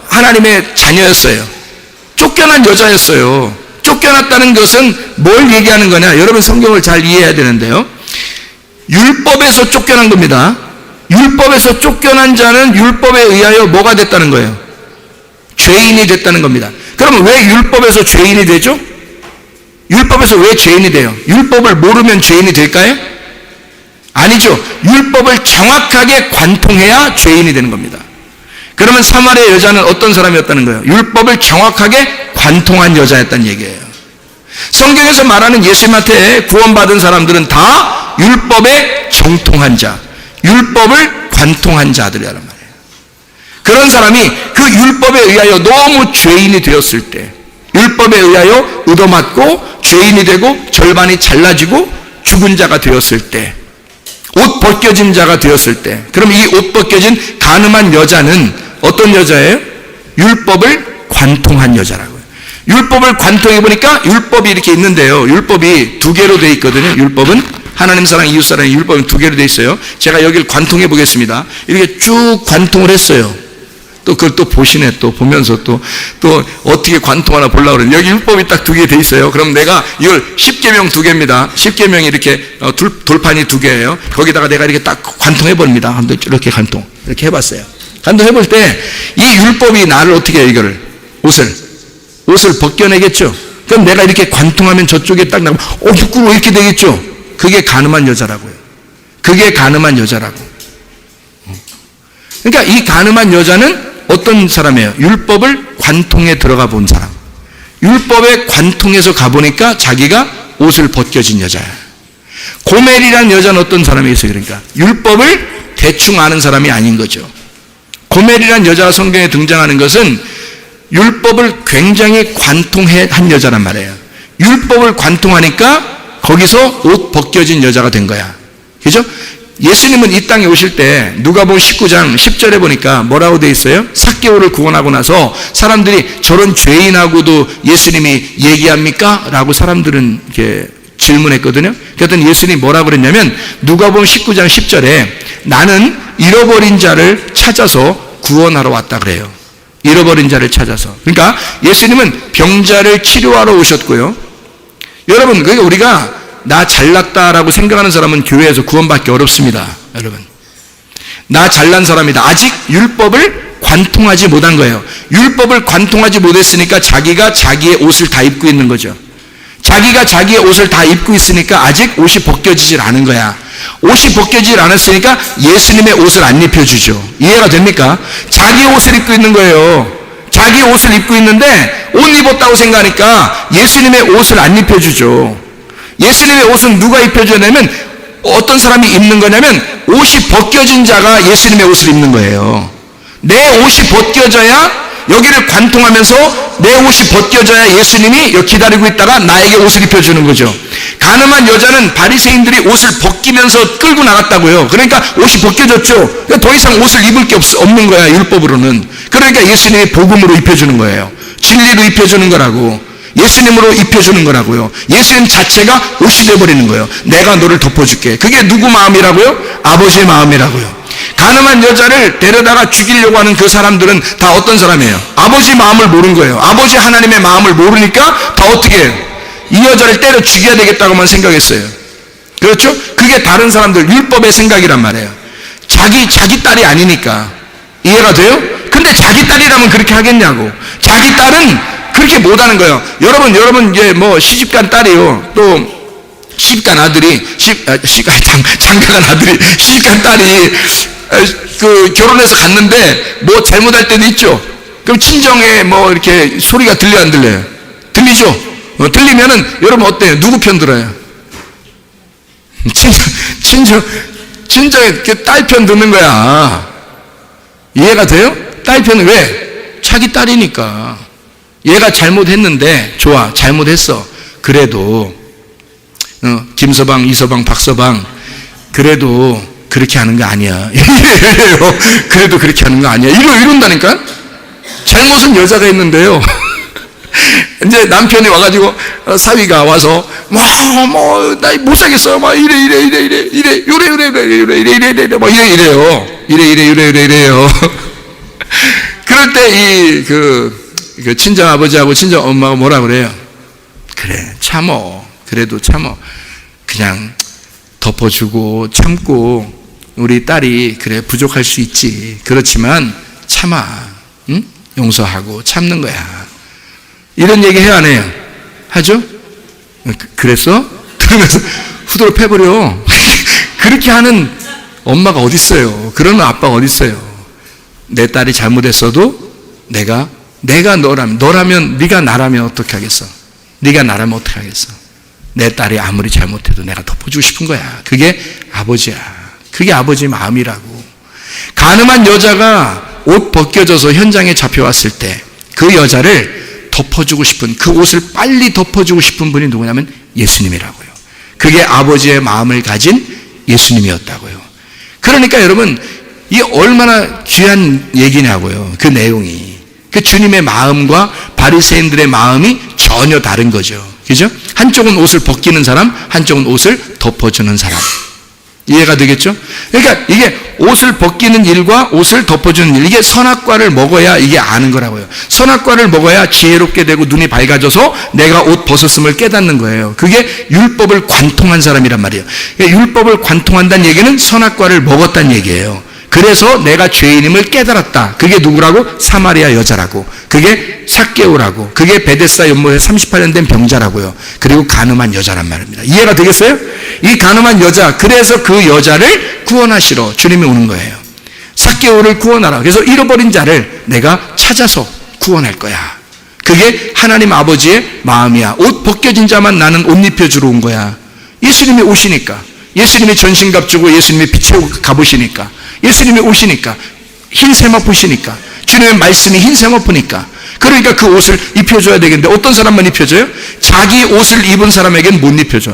S1: 하나님의 자녀였어요? 쫓겨난 여자였어요. 쫓겨났다는 것은 뭘 얘기하는 거냐? 여러분 성경을 잘 이해해야 되는데요, 율법에서 쫓겨난 겁니다. 율법에서 쫓겨난 자는 율법에 의하여 뭐가 됐다는 거예요? 죄인이 됐다는 겁니다. 그러면 왜 율법에서 죄인이 되죠? 율법에서 왜 죄인이 돼요? 율법을 모르면 죄인이 될까요? 아니죠. 율법을 정확하게 관통해야 죄인이 되는 겁니다. 그러면 사마리아 여자는 어떤 사람이었다는 거예요? 율법을 정확하게 관통한 여자였다는 얘기예요. 성경에서 말하는 예수님한테 구원받은 사람들은 다 율법에 정통한 자, 율법을 관통한 자들이란 말이에요. 그런 사람이 그 율법에 의하여 너무 죄인이 되었을 때, 율법에 의하여 얻어맞고 죄인이 되고 절반이 잘라지고 죽은 자가 되었을 때, 옷 벗겨진 자가 되었을 때, 그럼 이 옷 벗겨진 간음한 여자는 어떤 여자예요? 율법을 관통한 여자라고요. 율법을 관통해 보니까 율법이 이렇게 있는데요. 율법이 두 개로 되어 있거든요. 율법은 하나님 사랑, 이웃 사랑, 율법은 두 개로 되어 있어요. 제가 여기를 관통해 보겠습니다. 이렇게 쭉 관통을 했어요. 또 그걸 또 보시네. 또 보면서 또 어떻게 관통하나 보려고 그러는데, 여기 율법이 딱 두 개 돼 있어요. 그럼 내가 이걸 10계명 두 개입니다. 10계명이 이렇게 돌판이 두 개예요. 거기다가 내가 이렇게 딱 관통해 버립니다. 이렇게 관통. 이렇게 해봤어요. 관통해 볼 때 이 율법이 나를 어떻게 해요? 이거를 옷을 벗겨내겠죠. 그럼 내가 이렇게 관통하면 저쪽에 딱 나가면 부끄러워 이렇게 되겠죠. 그게 간음한 여자라고요. 그게 간음한 여자라고. 그러니까 이 간음한 여자는 어떤 사람이에요? 율법을 관통해 들어가 본 사람. 율법에 관통해서 가보니까 자기가 옷을 벗겨진 여자야. 고멜이라는 여자는 어떤 사람이겠어요? 그러니까 율법을 대충 아는 사람이 아닌 거죠. 고멜이라는 여자가 성경에 등장하는 것은 율법을 굉장히 관통한 여자란 말이에요. 율법을 관통하니까 거기서 옷 벗겨진 여자가 된 거야. 그죠? 예수님은 이 땅에 오실 때 누가복음 19장 10절에 보니까 뭐라고 돼 있어요? 삭개오를 구원하고 나서 사람들이 저런 죄인하고도 예수님이 얘기합니까? 라고 사람들은 이렇게 질문했거든요. 그랬더니 예수님이 뭐라고 그랬냐면 누가복음 19장 10절에 나는 잃어버린 자를 찾아서 구원하러 왔다 그래요. 잃어버린 자를 찾아서. 그러니까 예수님은 병자를 치료하러 오셨고요. 여러분, 그러니까 우리가 나 잘났다라고 생각하는 사람은 교회에서 구원받기 어렵습니다. 여러분, 나 잘난 사람이다. 아직 율법을 관통하지 못한 거예요. 율법을 관통하지 못했으니까 자기가 자기의 옷을 다 입고 있는 거죠. 자기가 자기의 옷을 다 입고 있으니까 아직 옷이 벗겨지질 않은 거야. 옷이 벗겨지질 않았으니까 예수님의 옷을 안 입혀주죠. 이해가 됩니까? 자기 옷을 입고 있는 거예요. 자기 옷을 입고 있는데 옷 입었다고 생각하니까 예수님의 옷을 안 입혀주죠. 예수님의 옷은 누가 입혀주냐면 어떤 사람이 입는 거냐면 옷이 벗겨진 자가 예수님의 옷을 입는 거예요. 내 옷이 벗겨져야, 여기를 관통하면서 내 옷이 벗겨져야 예수님이 여기 기다리고 있다가 나에게 옷을 입혀주는 거죠. 간음한 여자는 바리새인들이 옷을 벗기면서 끌고 나갔다고요. 그러니까 옷이 벗겨졌죠. 더 이상 옷을 입을 게 없는 거야, 율법으로는. 그러니까 예수님이 복음으로 입혀주는 거예요. 진리로 입혀주는 거라고. 예수님으로 입혀주는 거라고요. 예수님 자체가 옷이 되어버리는 거예요. 내가 너를 덮어줄게. 그게 누구 마음이라고요? 아버지의 마음이라고요. 간음한 여자를 데려다가 죽이려고 하는 그 사람들은 다 어떤 사람이에요? 아버지 마음을 모르는 거예요. 아버지 하나님의 마음을 모르니까 다 어떻게 해요? 이 여자를 때려 죽여야 되겠다고만 생각했어요. 그렇죠? 그게 다른 사람들 율법의 생각이란 말이에요. 자기 딸이 아니니까. 이해가 돼요? 근데 자기 딸이라면 그렇게 하겠냐고. 자기 딸은 그렇게 못하는 거예요. 여러분 이제 뭐 시집간 딸이요, 또 시집간 아들이 장가간 아들이 시집간 딸이 그 결혼해서 갔는데 뭐 잘못할 때도 있죠. 그럼 친정에 뭐 이렇게 소리가 들려 안 들려요? 들리죠? 들리면은 여러분 어때요? 누구 편 들어요? 친정에 딸 편 듣는 거야. 이해가 돼요? 딸 편은 왜? 자기 딸이니까. 얘가 잘못했는데, 좋아, 잘못했어. 그래도 김서방, 이서방, 박서방, 그래도 그렇게 하는 거 아니야. 이래요. 그래도 그렇게 하는 거 아니야. 이런다니까? 잘못은 여자가 했는데요. 이제 남편이 와가지고, 사위가 와서, 나 못 살겠어. 막 이래, 이래요. 그럴 때 그 친정 아버지하고 친정 엄마가 뭐라 그래요? 그래, 참어. 그래도 참어. 그냥 덮어주고 참고 우리 딸이 그래 부족할 수 있지. 그렇지만 참아. 응? 용서하고 참는 거야. 이런 얘기 해요, 안 해요? 하죠? 그랬어? 그러면서 후드로 패버려. 그렇게 하는 엄마가 어디 있어요? 그러는 아빠가 어디 있어요? 내 딸이 잘못했어도 내가 너라면 네가 나라면 어떻게 하겠어? 네가 나라면 어떻게 하겠어? 내 딸이 아무리 잘못해도 내가 덮어주고 싶은 거야. 그게 아버지야. 그게 아버지 마음이라고. 간음한 여자가 옷 벗겨져서 현장에 잡혀왔을 때 그 여자를 덮어주고 싶은, 그 옷을 빨리 덮어주고 싶은 분이 누구냐면 예수님이라고요. 그게 아버지의 마음을 가진 예수님이었다고요. 그러니까 여러분, 이 얼마나 귀한 얘기냐고요. 그 내용이. 그 주님의 마음과 바리새인들의 마음이 전혀 다른 거죠. 그죠? 한쪽은 옷을 벗기는 사람, 한쪽은 옷을 덮어주는 사람. 이해가 되겠죠? 그러니까 이게 옷을 벗기는 일과 옷을 덮어주는 일, 이게 선악과를 먹어야 이게 아는 거라고요. 선악과를 먹어야 지혜롭게 되고 눈이 밝아져서 내가 옷 벗었음을 깨닫는 거예요. 그게 율법을 관통한 사람이란 말이에요. 그러니까 율법을 관통한다는 얘기는 선악과를 먹었다는 얘기예요. 그래서 내가 죄인임을 깨달았다. 그게 누구라고? 사마리아 여자라고. 그게 삭개오라고. 그게 베데스다 연못에 38년 된 병자라고요. 그리고 간음한 여자란 말입니다. 이해가 되겠어요? 이 간음한 여자, 그래서 그 여자를 구원하시러 주님이 오는 거예요. 삭개오를 구원하라. 그래서 잃어버린 자를 내가 찾아서 구원할 거야. 그게 하나님 아버지의 마음이야. 옷 벗겨진 자만 나는 옷 입혀주러 온 거야. 예수님이 오시니까, 예수님이 전신갑 주고 예수님이 빛의 갑옷이니까, 예수님이 오시니까, 흰 세마포시니까, 주님의 말씀이 흰 세마포니까, 그러니까 그 옷을 입혀줘야 되겠는데 어떤 사람만 입혀줘요? 자기 옷을 입은 사람에게는 못 입혀줘.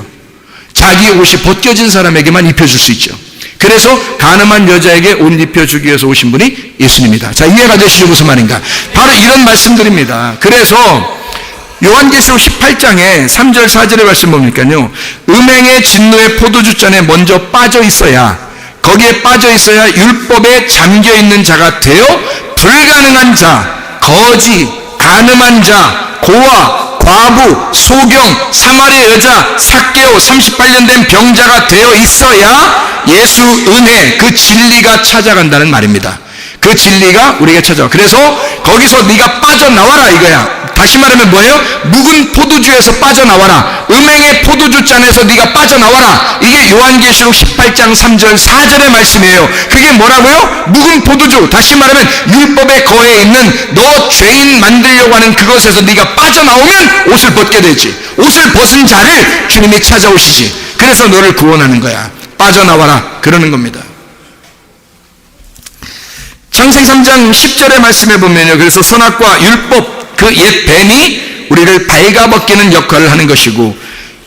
S1: 자기 옷이 벗겨진 사람에게만 입혀줄 수 있죠. 그래서 가늠한 여자에게 옷 입혀주기 위해서 오신 분이 예수님이다. 자, 이해가 되시죠? 무슨 말인가? 바로 이런 말씀들입니다. 그래서 요한계시록 18장에 3절 4절의 말씀 보니까요, 음행의 진노의 포도주잔에 먼저 빠져 있어야, 거기에 빠져 있어야 율법에 잠겨 있는 자가 되어 불가능한 자, 거지, 간음한 자, 고아, 과부, 소경, 사마리아 여자, 삭개오, 38년 된 병자가 되어 있어야 예수 은혜, 그 진리가 찾아간다는 말입니다. 그 진리가 우리에게 찾아와. 그래서 거기서 네가 빠져나와라 이거야. 다시 말하면 뭐예요? 묵은 포도주에서 빠져나와라. 음행의 포도주 잔에서 네가 빠져나와라. 이게 요한계시록 18장 3절 4절의 말씀이에요. 그게 뭐라고요? 묵은 포도주. 다시 말하면 율법에 거해 있는 너 죄인 만들려고 하는 그것에서 네가 빠져나오면 옷을 벗게 되지. 옷을 벗은 자를 주님이 찾아오시지. 그래서 너를 구원하는 거야. 빠져나와라. 그러는 겁니다. 창세기 3장 10절의 말씀에 보면요, 그래서 선악과 율법, 그 옛 뱀이 우리를 발가벗기는 역할을 하는 것이고,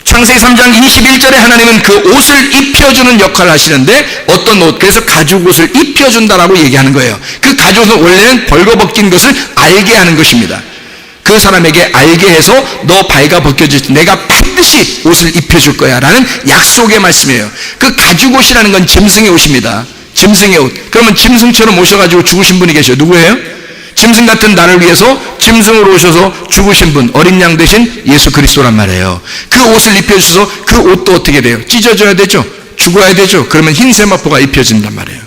S1: 창세기 3장 21절에 하나님은 그 옷을 입혀주는 역할을 하시는데, 어떤 옷? 그래서 가죽옷을 입혀준다라고 얘기하는 거예요. 그 가죽옷은 원래는 벌거벗긴 것을 알게 하는 것입니다. 그 사람에게 알게 해서 너 발가벗겨질 때 내가 반드시 옷을 입혀줄 거야 라는 약속의 말씀이에요. 그 가죽옷이라는 건 짐승의 옷입니다. 짐승의 옷. 그러면 짐승처럼 오셔가지고 죽으신 분이 계셔요. 누구예요? 짐승 같은 나를 위해서 짐승으로 오셔서 죽으신 분, 어린 양 되신 예수 그리스도란 말이에요. 그 옷을 입혀주셔서 그 옷도 어떻게 돼요? 찢어져야 되죠? 죽어야 되죠? 그러면 흰 세마포가 입혀진단 말이에요.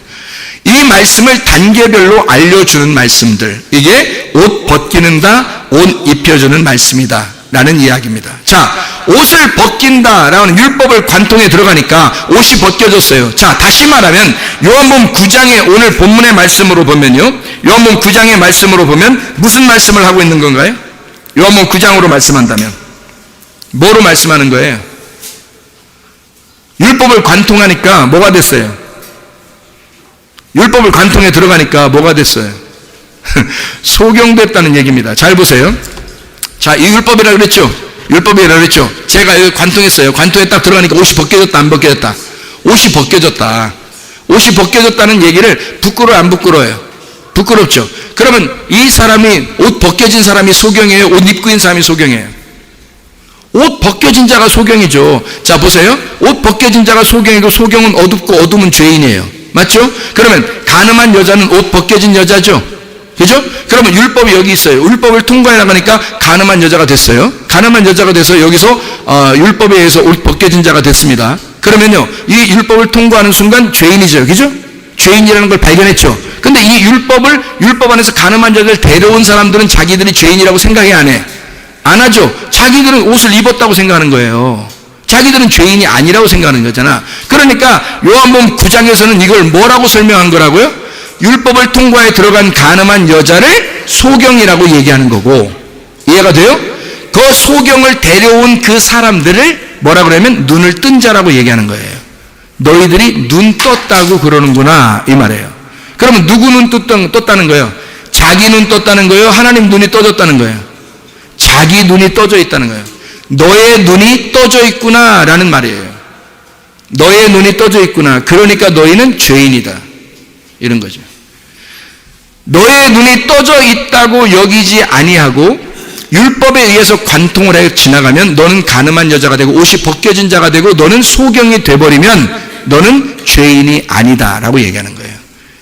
S1: 이 말씀을 단계별로 알려주는 말씀들, 이게 옷 벗기는다, 옷 입혀주는 말씀이다 라는 이야기입니다. 자, 옷을 벗긴다라는 율법을 관통에 들어가니까 옷이 벗겨졌어요. 자, 다시 말하면 요한복음 9장의 오늘 본문의 말씀으로 보면요, 요한복음 9장의 말씀으로 보면 무슨 말씀을 하고 있는 건가요? 요한복음 9장으로 말씀한다면 뭐로 말씀하는 거예요? 율법을 관통하니까 뭐가 됐어요? 율법을 관통에 들어가니까 뭐가 됐어요? 소경됐다는 얘기입니다. 잘 보세요. 자, 이 율법이라 그랬죠? 율법이라 그랬죠? 제가 여기 관통했어요. 관통에 딱 들어가니까 옷이 벗겨졌다, 안 벗겨졌다? 옷이 벗겨졌다. 옷이 벗겨졌다는 얘기를 부끄러워요, 안 부끄러워요? 부끄럽죠? 그러면 이 사람이, 옷 벗겨진 사람이 소경이에요? 옷 입고 있는 사람이 소경이에요? 옷 벗겨진 자가 소경이죠. 자, 보세요. 옷 벗겨진 자가 소경이고, 소경은 어둡고 어둠은 죄인이에요. 맞죠? 그러면 간음한 여자는 옷 벗겨진 여자죠? 그죠? 그러면 율법이 여기 있어요. 율법을 통과해 나가니까 간음한 여자가 됐어요. 간음한 여자가 돼서 여기서 율법에 의해서 옷 벗겨진 자가 됐습니다. 그러면요, 이 율법을 통과하는 순간 죄인이죠. 그죠? 죄인이라는 걸 발견했죠. 근데 이 율법 안에서 간음한 여자를 데려온 사람들은 자기들이 죄인이라고 생각이 안 해. 안 하죠. 자기들은 옷을 입었다고 생각하는 거예요. 자기들은 죄인이 아니라고 생각하는 거잖아. 그러니까 요한복음 9장에서는 이걸 뭐라고 설명한 거라고요? 율법을 통과해 들어간 간음한 여자를 소경이라고 얘기하는 거고, 이해가 돼요? 그 소경을 데려온 그 사람들을 뭐라 그러면 눈을 뜬 자라고 얘기하는 거예요. 너희들이 눈 떴다고 그러는구나 이 말이에요. 그러면 누구 눈 떴다는 거예요? 자기 눈 떴다는 거예요? 하나님 눈이 떠졌다는 거예요? 자기 눈이 떠져 있다는 거예요. 너의 눈이 떠져 있구나 라는 말이에요. 너의 눈이 떠져 있구나. 그러니까 너희는 죄인이다. 이런 거죠. 너의 눈이 떠져 있다고 여기지 아니하고 율법에 의해서 관통을 하여 지나가면 너는 가늠한 여자가 되고 옷이 벗겨진 자가 되고 너는 소경이 돼버리면 너는 죄인이 아니다 라고 얘기하는 거예요.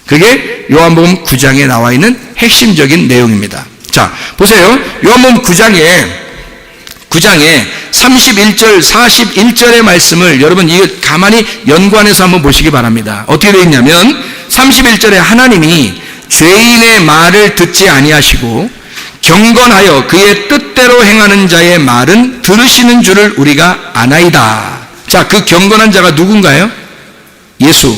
S1: 그게 요한복음 9장에 나와 있는 핵심적인 내용입니다. 자, 보세요. 요한복음 9장에 31절, 41절의 말씀을 여러분 이거 가만히 연관해서 한번 보시기 바랍니다. 어떻게 되어 있냐면 31절에 하나님이 죄인의 말을 듣지 아니하시고 경건하여 그의 뜻대로 행하는 자의 말은 들으시는 줄을 우리가 아나이다. 자, 그 경건한 자가 누군가요? 예수.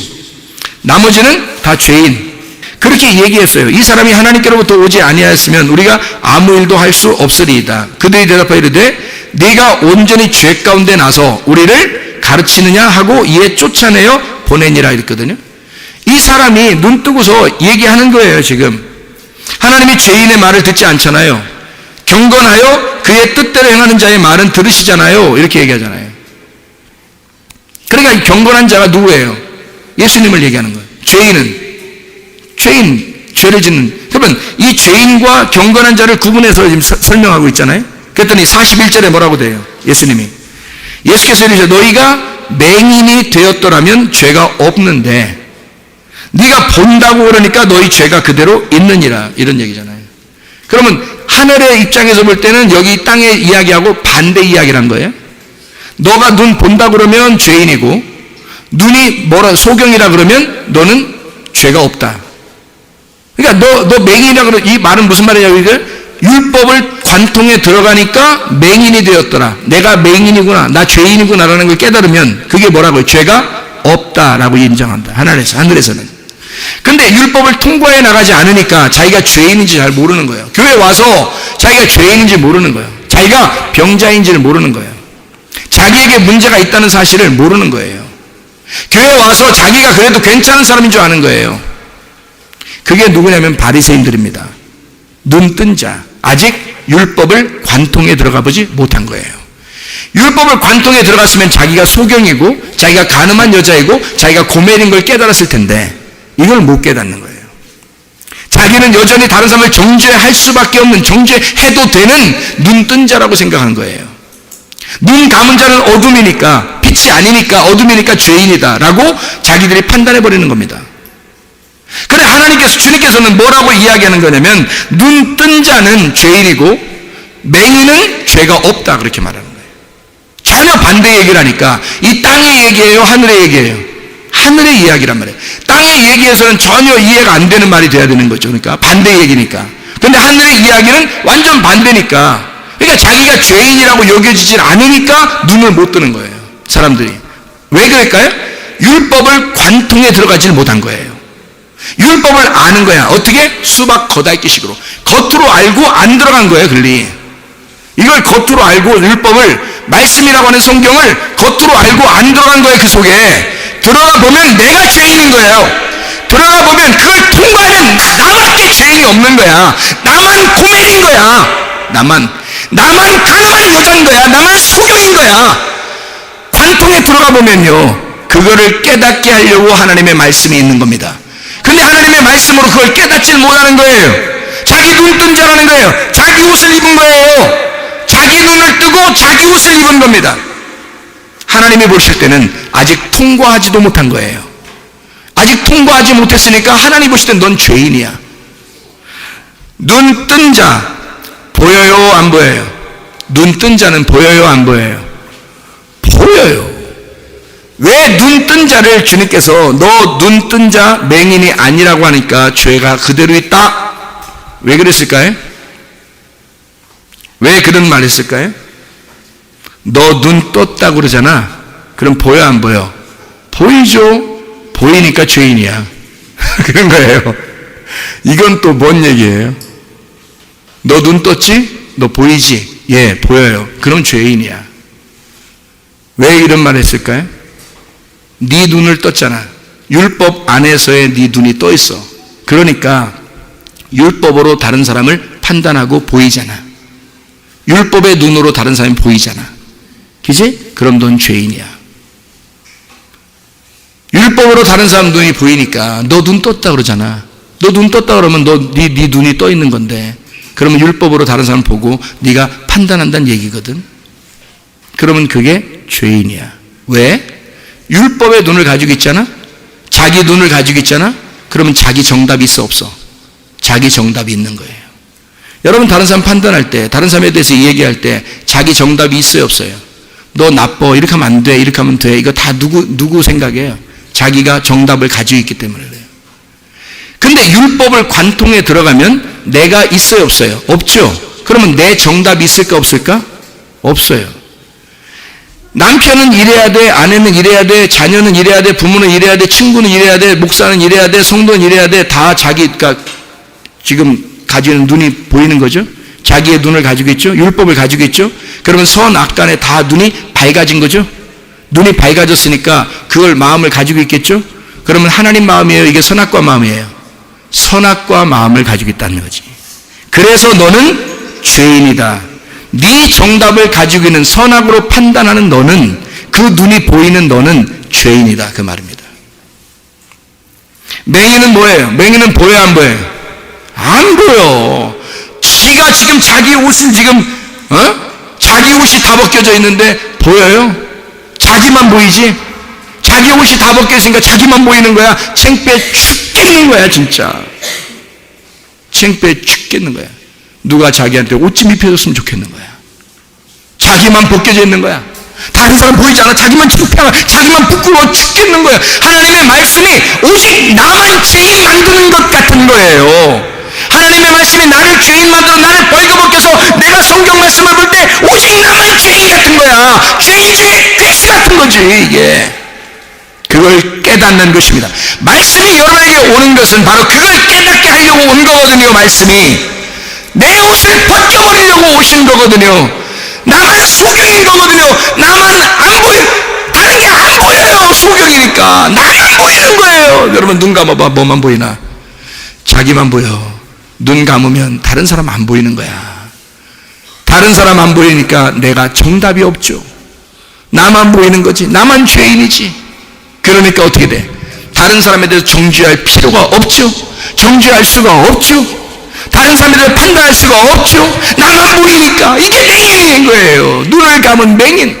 S1: 나머지는 다 죄인. 그렇게 얘기했어요. 이 사람이 하나님께로부터 오지 아니하였으면 우리가 아무 일도 할 수 없으리이다. 그들이 대답하여 이르되 네가 온전히 죄 가운데 나서 우리를 가르치느냐 하고 이에 쫓아내어 보내니라 했거든요. 이 사람이 눈 뜨고서 얘기하는 거예요. 지금 하나님이 죄인의 말을 듣지 않잖아요. 경건하여 그의 뜻대로 행하는 자의 말은 들으시잖아요. 이렇게 얘기하잖아요. 그러니까 이 경건한 자가 누구예요? 예수님을 얘기하는 거예요. 죄를 짓는. 그러면 이 죄인과 경건한 자를 구분해서 지금 설명하고 있잖아요. 그랬더니 41절에 뭐라고 돼요? 예수님이. 예수께서 이르시되 너희가 맹인이 되었더라면 죄가 없는데 네가 본다고 그러니까 너희 죄가 그대로 있느니라. 이런 얘기잖아요. 그러면 하늘의 입장에서 볼 때는 여기 땅의 이야기하고 반대 이야기란 거예요. 너가 눈 본다 그러면 죄인이고 눈이 소경이라 그러면 너는 죄가 없다. 그러니까 너 맹인이라 그러 이 말은 무슨 말이냐고 이게 율법을 관통에 들어가니까 맹인이 되었더라. 내가 맹인이구나. 나 죄인이구나라는 걸 깨달으면 그게 뭐라고요? 죄가 없다라고 인정한다. 하늘에서는. 근데 율법을 통과해 나가지 않으니까 자기가 죄인인지 잘 모르는 거예요. 교회 와서 자기가 죄인인지 모르는 거예요. 자기가 병자인지를 모르는 거예요. 자기에게 문제가 있다는 사실을 모르는 거예요. 교회 와서 자기가 그래도 괜찮은 사람인 줄 아는 거예요. 그게 누구냐면 바리새인들입니다. 눈 뜬 자. 아직 율법을 관통에 들어가 보지 못한 거예요. 율법을 관통에 들어갔으면 자기가 소경이고 자기가 가늠한 여자이고 자기가 고멜인 걸 깨달았을 텐데 이걸 못 깨닫는 거예요. 자기는 여전히 다른 사람을 정죄할 수밖에 없는, 정죄해도 되는 눈 뜬 자라고 생각하는 거예요. 눈 감은 자는 어둠이니까, 빛이 아니니까, 어둠이니까 죄인이다 라고 자기들이 판단해버리는 겁니다. 그래 주님께서는 뭐라고 이야기하는 거냐면 눈 뜬 자는 죄인이고 맹인은 죄가 없다 그렇게 말하는 거예요. 전혀 반대 얘기를 하니까 이 땅의 얘기예요? 하늘의 얘기예요? 하늘의 이야기란 말이에요. 땅의 얘기에서는 전혀 이해가 안 되는 말이 돼야 되는 거죠. 그러니까 반대 얘기니까. 근데 하늘의 이야기는 완전 반대니까, 그러니까 자기가 죄인이라고 여겨지질 않으니까 눈을 못 뜨는 거예요. 사람들이. 왜 그럴까요? 율법을 관통에 들어가질 못한 거예요. 율법을 아는 거야. 어떻게? 수박 겉핥기식으로. 겉으로 알고 안 들어간 거예요, 글리. 이걸 겉으로 알고 율법을, 말씀이라고 하는 성경을 겉으로 알고 안 들어간 거예요, 그 속에. 들어가 보면 내가 죄인인 거예요. 들어가 보면 그걸 통과하면 나밖에 죄인이 없는 거야. 나만 고멜인 거야. 나만 가늠한 여자인 거야. 나만 소경인 거야. 관통에 들어가 보면요, 그거를 깨닫게 하려고 하나님의 말씀이 있는 겁니다. 근데 하나님의 말씀으로 그걸 깨닫지 못하는 거예요. 자기 눈 뜬 자라는 거예요. 자기 옷을 입은 거예요. 자기 눈을 뜨고 자기 옷을 입은 겁니다. 하나님이 보실 때는 아직 통과하지도 못한 거예요. 아직 통과하지 못했으니까 하나님 보실 땐 넌 죄인이야. 눈 뜬 자 보여요, 안 보여요? 눈 뜬 자는 보여요, 안 보여요? 보여요. 왜 눈 뜬 자를 주님께서 너 눈 뜬 자 맹인이 아니라고 하니까 죄가 그대로 있다? 왜 그랬을까요? 왜 그런 말 했을까요? 너 눈 떴다고 그러잖아. 그럼 보여, 안 보여? 보이죠? 보이니까 죄인이야. 그런 거예요. 이건 또 뭔 얘기예요? 너 눈 떴지? 너 보이지? 예, 보여요. 그럼 죄인이야. 왜 이런 말 했을까요? 네 눈을 떴잖아. 율법 안에서의 네 눈이 떠 있어. 그러니까 율법으로 다른 사람을 판단하고 보이잖아. 율법의 눈으로 다른 사람이 보이잖아. 그지? 그럼 넌 죄인이야. 율법으로 다른 사람 눈이 보이니까 너 눈 떴다 그러잖아. 너 눈 떴다 그러면 네 눈이 떠 있는 건데, 그러면 율법으로 다른 사람 보고 네가 판단한다는 얘기거든. 그러면 그게 죄인이야. 왜? 율법의 눈을 가지고 있잖아. 자기 눈을 가지고 있잖아. 그러면 자기 정답이 있어 없어? 자기 정답이 있는 거예요. 여러분, 다른 사람 판단할 때, 다른 사람에 대해서 얘기할 때 자기 정답이 있어요 없어요? 너 나빠, 이렇게 하면 안 돼, 이렇게 하면 돼. 이거 다 누구 생각이에요? 자기가 정답을 가지고 있기 때문에 그래요. 근데 율법을 관통에 들어가면 내가 있어요 없어요? 없죠. 그러면 내 정답이 있을까 없을까? 없어요. 남편은 이래야 돼, 아내는 이래야 돼, 자녀는 이래야 돼, 부모는 이래야 돼, 친구는 이래야 돼, 목사는 이래야 돼, 성도는 이래야 돼. 다 자기가 지금 가지고 있는 눈이 보이는 거죠. 자기의 눈을 가지고 있죠. 율법을 가지고 있죠. 그러면 선악간에 다 눈이 밝아진 거죠. 눈이 밝아졌으니까 그걸 마음을 가지고 있겠죠. 그러면 하나님 마음이에요, 이게 선악과 마음이에요? 선악과 마음을 가지고 있다는 거지. 그래서 너는 죄인이다. 네 정답을 가지고 있는, 선악으로 판단하는 너는, 그 눈이 보이는 너는 죄인이다, 그 말입니다. 맹인은 뭐예요? 맹인은 보여요 안 보여요? 안 보여. 지가 지금 자기 옷을 지금 자기 옷이 다 벗겨져 있는데 보여요? 자기만 보이지? 자기 옷이 다 벗겨 있으니까 자기만 보이는 거야. 창피해 죽겠는 거야 진짜. 창피해 죽겠는 거야. 누가 자기한테 옷 좀 입혀줬으면 좋겠는 거야. 자기만 벗겨져 있는 거야. 다른 사람 보이지 않아. 자기만 창피하고 자기만 부끄러워 죽겠는 거야. 하나님의 말씀이 오직 나만 죄인 만드는 것 같은 거예요. 하나님의 말씀이 나를 죄인 만들어 나를 벌거벗겨서 내가 성경 말씀을 볼 때 오직 나만 죄인 같은 거야. 죄인 중에 괴수 같은 거지 이게. 그걸 깨닫는 것입니다. 말씀이 여러분에게 오는 것은 바로 그걸 깨닫게 하려고 온 거거든요. 말씀이 내 옷을 벗겨버리려고 오신 거거든요. 나만 소경인 거거든요. 나만 안 보여. 다른 게 안 보여요. 소경이니까 나만 보이는 거예요. 여러분 눈 감아봐. 뭐만 보이나? 자기만 보여. 눈 감으면 다른 사람 안 보이는 거야. 다른 사람 안 보이니까 내가 정답이 없죠. 나만 보이는 거지. 나만 죄인이지. 그러니까 어떻게 돼? 다른 사람에 대해서 정죄할 필요가 없죠. 정죄할 수가 없죠. 다른 사람에 대해서 판단할 수가 없죠. 나만 보이니까. 이게 맹인인 거예요. 눈을 감은 맹인.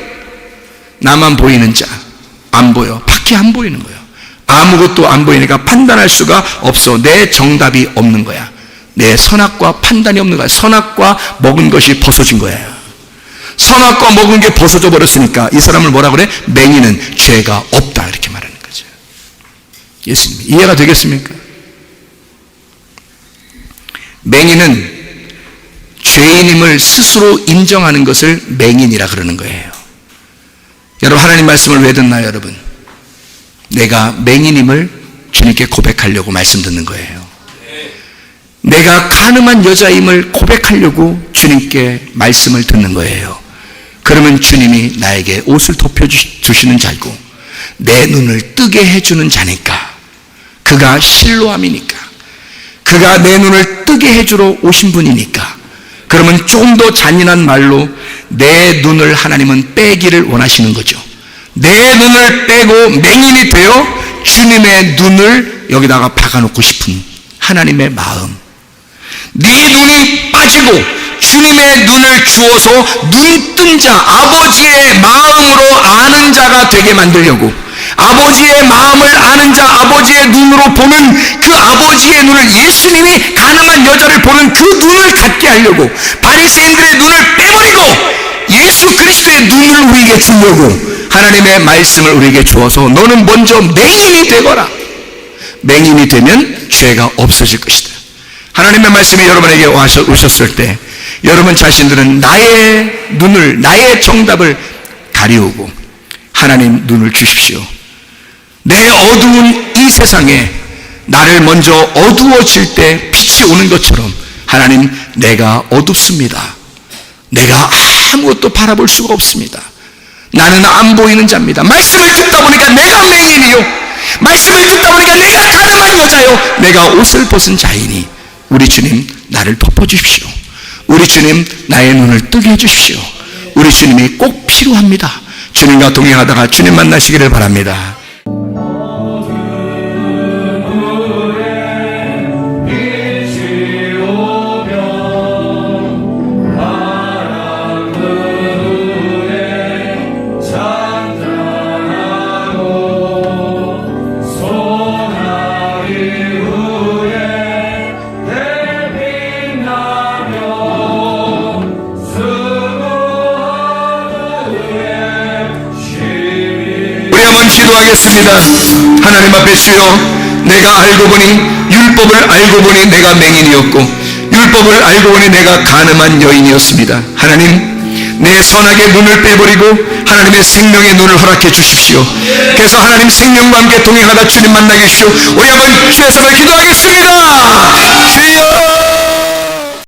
S1: 나만 보이는 자. 안 보여. 밖에 안 보이는 거예요. 아무것도 안 보이니까 판단할 수가 없어. 내 정답이 없는 거야. 내 선악과 판단이 없는 거야. 선악과 먹은 것이 벗어진 거예요. 선악과 먹은 게 벗어져 버렸으니까 이 사람을 뭐라 그래? 맹인은 죄가 없다 이렇게 말하는 거죠. 예수님 이해가 되겠습니까? 맹인은 죄인임을 스스로 인정하는 것을 맹인이라 그러는 거예요. 여러분 하나님 말씀을 왜 듣나요 여러분? 내가 맹인임을 주님께 고백하려고 말씀 듣는 거예요. 내가 가늠한 여자임을 고백하려고 주님께 말씀을 듣는 거예요. 그러면 주님이 나에게 옷을 덮여주시는 자고 내 눈을 뜨게 해주는 자니까. 그가 실로암이니까. 그가 내 눈을 뜨게 해주러 오신 분이니까. 그러면 좀 더 잔인한 말로 내 눈을 하나님은 빼기를 원하시는 거죠. 내 눈을 빼고 맹인이 되어 주님의 눈을 여기다가 박아놓고 싶은 하나님의 마음. 네 눈이 빠지고 주님의 눈을 주어서 눈뜬 자, 아버지의 마음으로 아는 자가 되게 만들려고, 아버지의 마음을 아는 자, 아버지의 눈으로 보는 그 아버지의 눈을, 예수님이 가늠한 여자를 보는 그 눈을 갖게 하려고 바리새인들의 눈을 빼버리고 예수 그리스도의 눈을 우리에게 주려고 하나님의 말씀을 우리에게 주어서 너는 먼저 맹인이 되거라. 맹인이 되면 죄가 없어질 것이다. 하나님의 말씀이 여러분에게 오셨을 때 여러분 자신들은 나의 눈을, 나의 정답을 가리우고 하나님 눈을 주십시오. 내 어두운 이 세상에 나를 먼저 어두워질 때 빛이 오는 것처럼 하나님 내가 어둡습니다. 내가 아무것도 바라볼 수가 없습니다. 나는 안 보이는 자입니다. 말씀을 듣다 보니까 내가 맹인이요, 말씀을 듣다 보니까 내가 가늠한 여자요, 내가 옷을 벗은 자이니 우리 주님 나를 덮어주십시오. 우리 주님 나의 눈을 뜨게 해주십시오. 우리 주님이 꼭 필요합니다. 주님과 동행하다가 주님 만나시기를 바랍니다. 우리 한번 기도하겠습니다. 하나님 앞에 주여, 내가 알고 보니 율법을 알고 보니 내가 맹인이었고 율법을 알고 보니 내가 간음한 여인이었습니다. 하나님, 내 선악의 눈을 빼버리고 하나님의 생명의 눈을 허락해 주십시오. 그래서 하나님 생명과 함께 동행하다 주님 만나게 해주시오. 우리 한번 주의 손을 기도하겠습니다. 주여